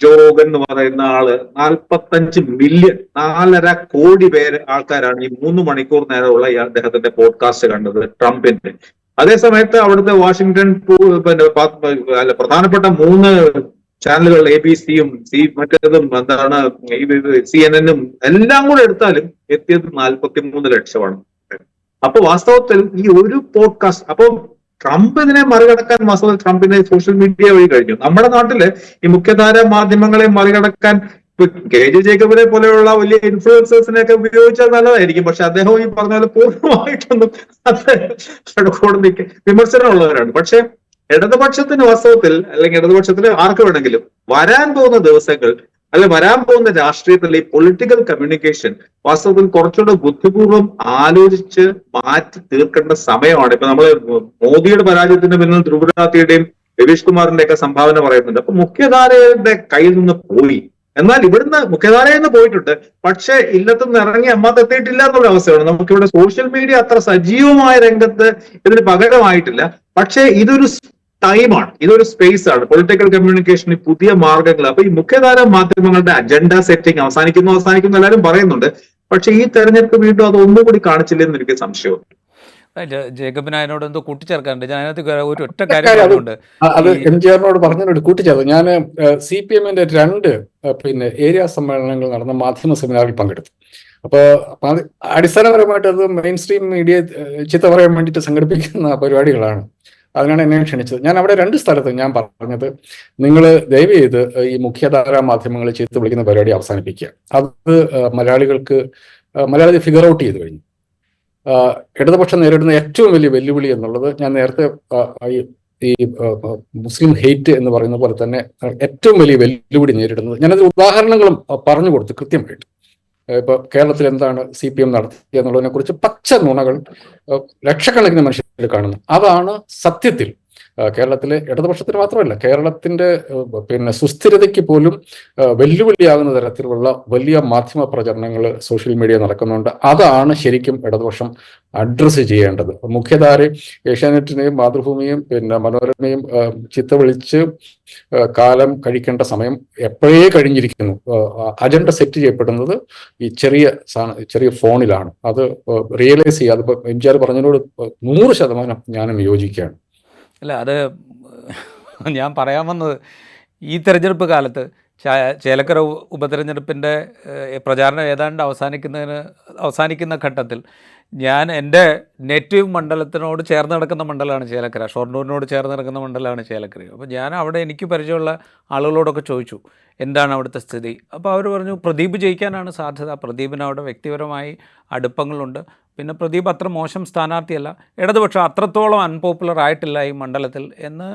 ജോഗൻ എന്ന് പറയുന്ന ആള് 45 മില്യൺ, 4.5 കോടി ആൾക്കാരാണ് ഈ 3 മണിക്കൂർ നേരമുള്ള ഈ അദ്ദേഹത്തിന്റെ പോഡ്കാസ്റ്റ് കണ്ടത് ട്രംപിന്റെ. അതേസമയത്ത് അവിടുത്തെ വാഷിംഗ്ടൺ പ്രധാനപ്പെട്ട 3 ചാനലുകൾ, ABC-യും മറ്റേതും എന്താണ് CNN-ഉം എല്ലാം കൂടെ എടുത്താലും എത്തിയത് 43 ലക്ഷമാണ്. അപ്പൊ വാസ്തവത്തിൽ ഈ ഒരു പോഡ്കാസ്റ്റ്, അപ്പൊ ട്രംപ് ഇതിനെ മറികടക്കാൻ വാസ്തവത്തിൽ ട്രംപിന്റെ സോഷ്യൽ മീഡിയ വഴി കഴിഞ്ഞു. നമ്മുടെ നാട്ടില് ഈ മുഖ്യധാര മാധ്യമങ്ങളെ മറികടക്കാൻ KJ ജേക്കബിനെ പോലെയുള്ള വലിയ ഇൻഫ്ലുവൻസേഴ്സിനെയൊക്കെ ഉപയോഗിച്ചാൽ നല്ലതായിരിക്കും. പക്ഷെ അദ്ദേഹം ഈ പറഞ്ഞ പോലെ പൂർണ്ണമായിട്ടൊന്നും വിമർശനമുള്ളവരാണ്. പക്ഷെ ഇടതുപക്ഷത്തിന് വാസ്തവത്തിൽ, അല്ലെങ്കിൽ ഇടതുപക്ഷത്തിന് ആർക്ക് വേണമെങ്കിലും വരാൻ പോകുന്ന ദിവസങ്ങൾ, അല്ലെ വരാൻ പോകുന്ന രാഷ്ട്രീയത്തിൽ ഈ പൊളിറ്റിക്കൽ കമ്മ്യൂണിക്കേഷൻ വാസ്തവത്തിൽ കുറച്ചുകൂടെ ബുദ്ധിപൂർവ്വം ആലോചിച്ച് മാറ്റി തീർക്കേണ്ട സമയമാണ്. ഇപ്പൊ നമ്മള് മോദിയുടെ പരാജയത്തിന് പിന്നിൽ ധ്രുവരാത്തിയുടെയും രവീഷ് കുമാറിന്റെ ഒക്കെ സംഭാവന പറയുന്നുണ്ട്. അപ്പൊ മുഖ്യധാരയുടെ കയ്യിൽ നിന്ന് പോയി. എന്നാൽ ഇവിടുന്ന് മുഖ്യധാരയിൽ നിന്ന് പോയിട്ടുണ്ട്, പക്ഷെ ഇല്ലത്തുനിന്ന് ഇറങ്ങി അമ്മത്ത് എത്തിയിട്ടില്ല എന്നുള്ള അവസ്ഥയാണ്. നമുക്കിവിടെ സോഷ്യൽ മീഡിയ അത്ര സജീവമായ രംഗത്ത് ഇതിന് പകരമായിട്ടില്ല. പക്ഷേ ഇതൊരു ടൈമാണ്, ഇതൊരു സ്പേസ് ആണ്. പൊളിറ്റിക്കൽ കമ്മ്യൂണിക്കേഷന് പുതിയ മാർഗങ്ങൾ. അപ്പൊ ഈ മുഖ്യധാര മാധ്യമങ്ങളുടെ അജണ്ട സെറ്റിംഗ് അവസാനിക്കുന്നു എല്ലാവരും പറയുന്നുണ്ട്. പക്ഷെ ഈ തെരഞ്ഞെടുപ്പ് വീണ്ടും അത് ഒന്നുകൂടി കാണിച്ചില്ലെന്ന് എനിക്ക് സംശയമുണ്ട്. ജേക്കബിന് അതിനോട് എന്തോ കൂട്ടിച്ചേർക്കാനുണ്ട്. ഞാൻ അതിനകത്ത് ഒരു ഒറ്റ കാര്യം പറഞ്ഞുകൊണ്ട് അത് എംജിആറിനോട് പറഞ്ഞതിനോട് കൂട്ടിച്ചേർത്ത്. ഞാൻ CPM-ന്റെ 2 ഏരിയ സമ്മേളനങ്ങൾ നടന്ന മാധ്യമ സെമിനാറിൽ പങ്കെടുത്തു. അപ്പോൾ അടിസ്ഥാനപരമായിട്ട് അത് മെയിൻ സ്ട്രീം മീഡിയ ചീത്ത പറയാൻ വേണ്ടിയിട്ട് സംഘടിപ്പിക്കുന്ന പരിപാടികളാണ്. അതിനാണ് എന്നെ ക്ഷണിച്ചത്. ഞാൻ അവിടെ 2 സ്ഥലത്ത് ഞാൻ പറഞ്ഞത്, നിങ്ങൾ ദയവ് ചെയ്ത് ഈ മുഖ്യധാരാ മാധ്യമങ്ങളെ ചീത്ത വിളിക്കുന്ന പരിപാടി അവസാനിപ്പിക്കുക. അത് മലയാളി ഫിഗർ ഔട്ട് ചെയ്ത് കഴിഞ്ഞു. ഇടതുപക്ഷം നേരിടുന്ന ഏറ്റവും വലിയ വെല്ലുവിളി എന്നുള്ളത്, ഞാൻ നേരത്തെ ഈ മുസ്ലിം ഹെയ്റ്റ് എന്ന് പറയുന്ന പോലെ തന്നെ ഏറ്റവും വലിയ വെല്ലുവിളി നേരിടുന്നത്, ഞാനത് ഉദാഹരണങ്ങളും പറഞ്ഞു കൊടുത്തു കൃത്യമായിട്ട്. ഇപ്പൊ കേരളത്തിൽ എന്താണ് CPM നടത്തിയ എന്നുള്ളതിനെ കുറിച്ച് പച്ച നുണകൾ ലക്ഷക്കണക്കിന് മനുഷ്യർ കാണുന്നു. അതാണ് സത്യത്തിൽ കേരളത്തിലെ ഇടതുപക്ഷത്തിന് മാത്രമല്ല, കേരളത്തിന്റെ സുസ്ഥിരതയ്ക്ക് പോലും വെല്ലുവിളിയാകുന്ന തരത്തിലുള്ള വലിയ മാധ്യമ പ്രചരണങ്ങൾ സോഷ്യൽ മീഡിയ നടക്കുന്നുണ്ട്. അതാണ് ശരിക്കും ഇടതുപക്ഷം അഡ്രസ്സ് ചെയ്യേണ്ടത്. മുഖ്യധാര ഏഷ്യാനെറ്റിനെയും മാതൃഭൂമിയും മനോരമയും ചിത്ത വിളിച്ച് കാലം കഴിക്കേണ്ട സമയം എപ്പോഴേ കഴിഞ്ഞിരിക്കുന്നു. അജണ്ട സെറ്റ് ചെയ്യപ്പെടുന്നത് ഈ ചെറിയ ഫോണിലാണ്. അത് റിയലൈസ് ചെയ്യുക. അതിപ്പോ MGR പറഞ്ഞതിനോട് 100% ഞാനും യോജിക്കുകയാണ്. അല്ല, അത് ഞാൻ പറയാൻ വന്നത്, ഈ തെരഞ്ഞെടുപ്പ് കാലത്ത് ചേലക്കര ഉപതെരഞ്ഞെടുപ്പിൻ്റെ പ്രചാരണം ഏതാണ്ട് അവസാനിക്കുന്ന ഘട്ടത്തിൽ ഞാൻ എൻ്റെ നേറ്റീവ് മണ്ഡലത്തിനോട് ചേർന്ന് നടക്കുന്ന മണ്ഡലമാണ് ചേലക്കര, ഷൊർണൂരിനോട് ചേർന്ന് നടക്കുന്ന മണ്ഡലമാണ് ചേലക്കര. അപ്പോൾ ഞാൻ അവിടെ എനിക്ക് പരിചയമുള്ള ആളുകളോടൊക്കെ ചോദിച്ചു എന്താണ് അവിടുത്തെ സ്ഥിതി. അപ്പോൾ അവർ പറഞ്ഞു പ്രദീപ് ജയിക്കാനാണ് സാധ്യത. പ്രദീപിന് അവിടെ വ്യക്തിപരമായി അടുപ്പങ്ങളുണ്ട്. പിന്നെ പ്രദീപ് അത്ര മോശം സ്ഥാനാർത്ഥിയല്ല, ഇടതുപക്ഷം അത്രത്തോളം അൺപോപ്പുലർ ആയിട്ടില്ല ഈ മണ്ഡലത്തിൽ എന്ന്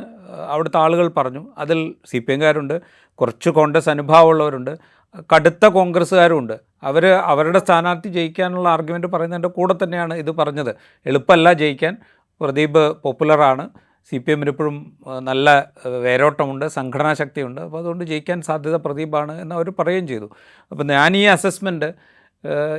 അവിടുത്തെ ആളുകൾ പറഞ്ഞു. അതിൽ CPM-കാരുണ്ട്, കുറച്ച് കോൺഗ്രസ് അനുഭാവമുള്ളവരുണ്ട്, കടുത്ത കോൺഗ്രസ്സുകാരുമുണ്ട്. അവരുടെ സ്ഥാനാർത്ഥി ജയിക്കാനുള്ള ആർഗ്യുമെൻറ്റ് പറയുന്നതിൻ്റെ കൂടെ തന്നെയാണ് ഇത് പറഞ്ഞത്. എളുപ്പമല്ല ജയിക്കാൻ, പ്രദീപ് പോപ്പുലറാണ്, CPM-ന് ഇപ്പോഴും നല്ല വേരോട്ടമുണ്ട്, സംഘടനാ ശക്തിയുണ്ട്, അപ്പോൾ അതുകൊണ്ട് ജയിക്കാൻ സാധ്യത പ്രദീപാണ് എന്ന് അവർ പറയുകയും ചെയ്തു. അപ്പോൾ ഞാൻ ഈ അസസ്മെൻറ്റ്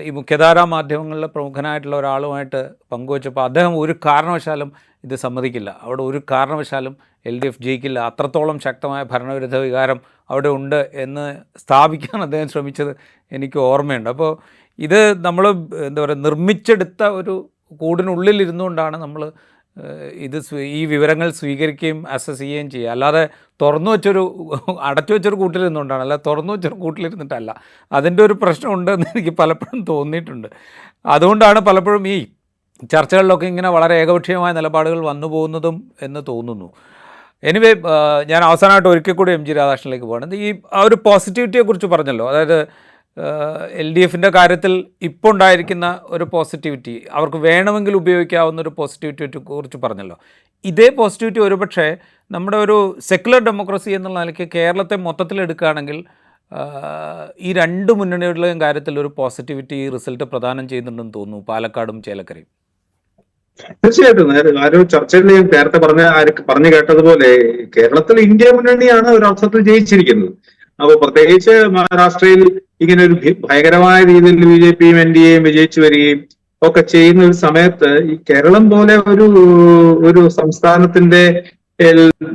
ഈ മുഖ്യധാരാ മാധ്യമങ്ങളിലെ പ്രമുഖനായിട്ടുള്ള ഒരാളുമായിട്ട് പങ്കുവച്ചപ്പോൾ അദ്ദേഹം ഒരു കാരണവശാലും ഇത് സമ്മതിക്കില്ല, അവിടെ ഒരു കാരണവശാലും LDF ജയിക്കില്ല, അത്രത്തോളം ശക്തമായ ഭരണവിരുദ്ധ വികാരം അവിടെ ഉണ്ട് എന്ന് സ്ഥാപിക്കാൻ അദ്ദേഹം ശ്രമിച്ചത് എനിക്ക് ഓർമ്മയുണ്ട്. അപ്പോൾ ഇത് നമ്മൾ എന്താ പറയുക, നിർമ്മിച്ചെടുത്ത ഒരു കൂടിനുള്ളിൽ ഇരുന്നുകൊണ്ടാണ് നമ്മൾ ഈ വിവരങ്ങൾ സ്വീകരിക്കുകയും അസസ് ചെയ്യുകയും ചെയ്യുക. അല്ലാതെ അടച്ചു വെച്ചൊരു കൂട്ടിലിരുന്നുകൊണ്ടാണ്, അല്ല തുറന്നു വെച്ചൊരു കൂട്ടിലിരുന്നിട്ടല്ല. അതിൻ്റെ ഒരു പ്രശ്നമുണ്ടെന്ന് എനിക്ക് പലപ്പോഴും തോന്നിയിട്ടുണ്ട്. അതുകൊണ്ടാണ് പലപ്പോഴും ഈ ചർച്ചകളിലൊക്കെ ഇങ്ങനെ വളരെ ഏകപക്ഷീയമായ നിലപാടുകൾ വന്നു പോകുന്നതും എന്ന് തോന്നുന്നു. എനിവേ, ഞാൻ അവസാനമായിട്ട് ഒരിക്കൽ കൂടി MG രാധാകൃഷ്ണനിലേക്ക് പോകണം. ആ ഒരു പോസിറ്റിവിറ്റിയെക്കുറിച്ച് പറഞ്ഞല്ലോ, അതായത് LDF-ൻ്റെ കാര്യത്തിൽ ഇപ്പോൾ ഉണ്ടായിരിക്കുന്ന ഒരു പോസിറ്റിവിറ്റി, അവർക്ക് വേണമെങ്കിൽ ഉപയോഗിക്കാവുന്ന ഒരു പോസിറ്റിവിറ്റിയെ കുറിച്ച് പറഞ്ഞല്ലോ. ഇതേ പോസിറ്റിവിറ്റി ഒരുപക്ഷെ നമ്മുടെ ഒരു സെക്യുലർ ഡെമോക്രസി എന്നുള്ള നിലയ്ക്ക് കേരളത്തെ മൊത്തത്തിലെടുക്കുകയാണെങ്കിൽ ഈ 2 മുന്നണികളുടെയും കാര്യത്തിൽ ഒരു പോസിറ്റിവിറ്റി റിസൾട്ട് പ്രദാനം ചെയ്യുന്നുണ്ടെന്ന് തോന്നുന്നു, പാലക്കാടും ചേലക്കരയും. തീർച്ചയായിട്ടും ആരോ ചർച്ചയിൽ നേരത്തെ പറഞ്ഞു കേട്ടതുപോലെ കേരളത്തിൽ ഇന്ത്യ മുന്നണിയാണ് ഒരർത്ഥത്തിൽ ജയിച്ചിരിക്കുന്നത്. അപ്പൊ പ്രത്യേകിച്ച് മഹാരാഷ്ട്രയിൽ ഇങ്ങനെ ഒരു ഭയങ്കരമായ രീതിയിൽ BJP-യും NDA-യും വിജയിച്ചു വരികയും ഒക്കെ ചെയ്യുന്ന ഒരു സമയത്ത് ഈ കേരളം പോലെ ഒരു സംസ്ഥാനത്തിന്റെ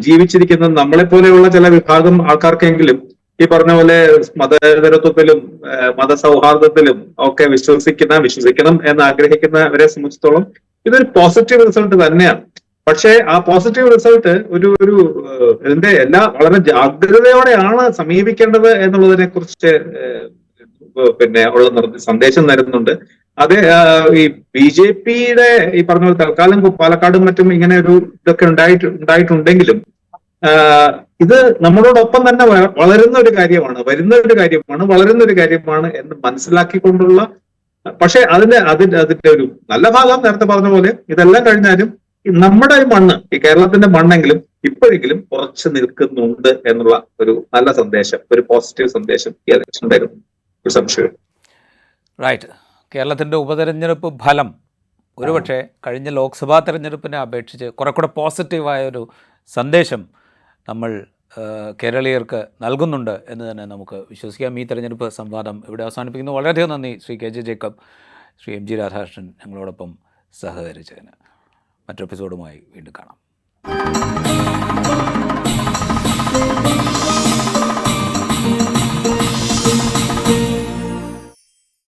ജീവിച്ചിരിക്കുന്ന നമ്മളെ പോലെയുള്ള ചില വിഭാഗം ആൾക്കാർക്കെങ്കിലും ഈ പറഞ്ഞ പോലെ മതേതരത്വത്തിലും മതസൗഹാർദ്ദത്തിലും ഒക്കെ വിശ്വസിക്കണം എന്ന് ആഗ്രഹിക്കുന്നവരെ സംബന്ധിച്ചിടത്തോളം ഇതൊരു പോസിറ്റീവ് റിസൾട്ട് തന്നെയാണ്. പക്ഷേ ആ പോസിറ്റീവ് റിസൾട്ട് ഇതിന്റെ വളരെ ജാഗ്രതയോടെയാണ് സമീപിക്കേണ്ടത് എന്നുള്ളതിനെ കുറിച്ച് ഉള്ള സന്ദേശം തരുന്നുണ്ട്. അത് ഈ BJP-യുടെ ഈ പറഞ്ഞ പോലെ തൽക്കാലം പാലക്കാടും മറ്റും ഇങ്ങനെ ഇതൊക്കെ ഉണ്ടായിട്ടുണ്ടെങ്കിലും ഇത് നമ്മളോടൊപ്പം തന്നെ വളരുന്ന ഒരു കാര്യമാണ് എന്ന് മനസ്സിലാക്കിക്കൊണ്ടുള്ള, പക്ഷെ അതിന്റെ ഒരു നല്ല ഭാഗം നേരത്തെ പറഞ്ഞ പോലെ ഇതെല്ലാം കഴിഞ്ഞാലും നമ്മുടെ ഈ മണ്ണ്, ഈ കേരളത്തിന്റെ മണ്ണെങ്കിലും ഇപ്പോഴെങ്കിലും ഉറച്ചു നിൽക്കുന്നുണ്ട് എന്നുള്ള ഒരു നല്ല സന്ദേശം, ഒരു പോസിറ്റീവ് സന്ദേശം ഈ ഇലക്ഷൻ തരുന്നു, ഒരു സംശയം. റൈറ്റ്. കേരളത്തിൻ്റെ ഉപതെരഞ്ഞെടുപ്പ് ഫലം ഒരുപക്ഷെ കഴിഞ്ഞ ലോക്സഭാ തെരഞ്ഞെടുപ്പിനെ അപേക്ഷിച്ച് കുറെ കൂടെ പോസിറ്റീവായൊരു സന്ദേശം നമ്മൾ കേരളീയർക്ക് നൽകുന്നുണ്ട് എന്ന് തന്നെ നമുക്ക് വിശ്വസിക്കാം. ഈ തെരഞ്ഞെടുപ്പ് സംവാദം ഇവിടെ അവസാനിപ്പിക്കുന്നു. വളരെയധികം നന്ദി Shri K J Jacob, Shri M G Radhakrishnan ഞങ്ങളോടൊപ്പം സഹകരിച്ചതിന്. മറ്റൊരു എപ്പിസോഡുമായി വീണ്ടും കാണാം.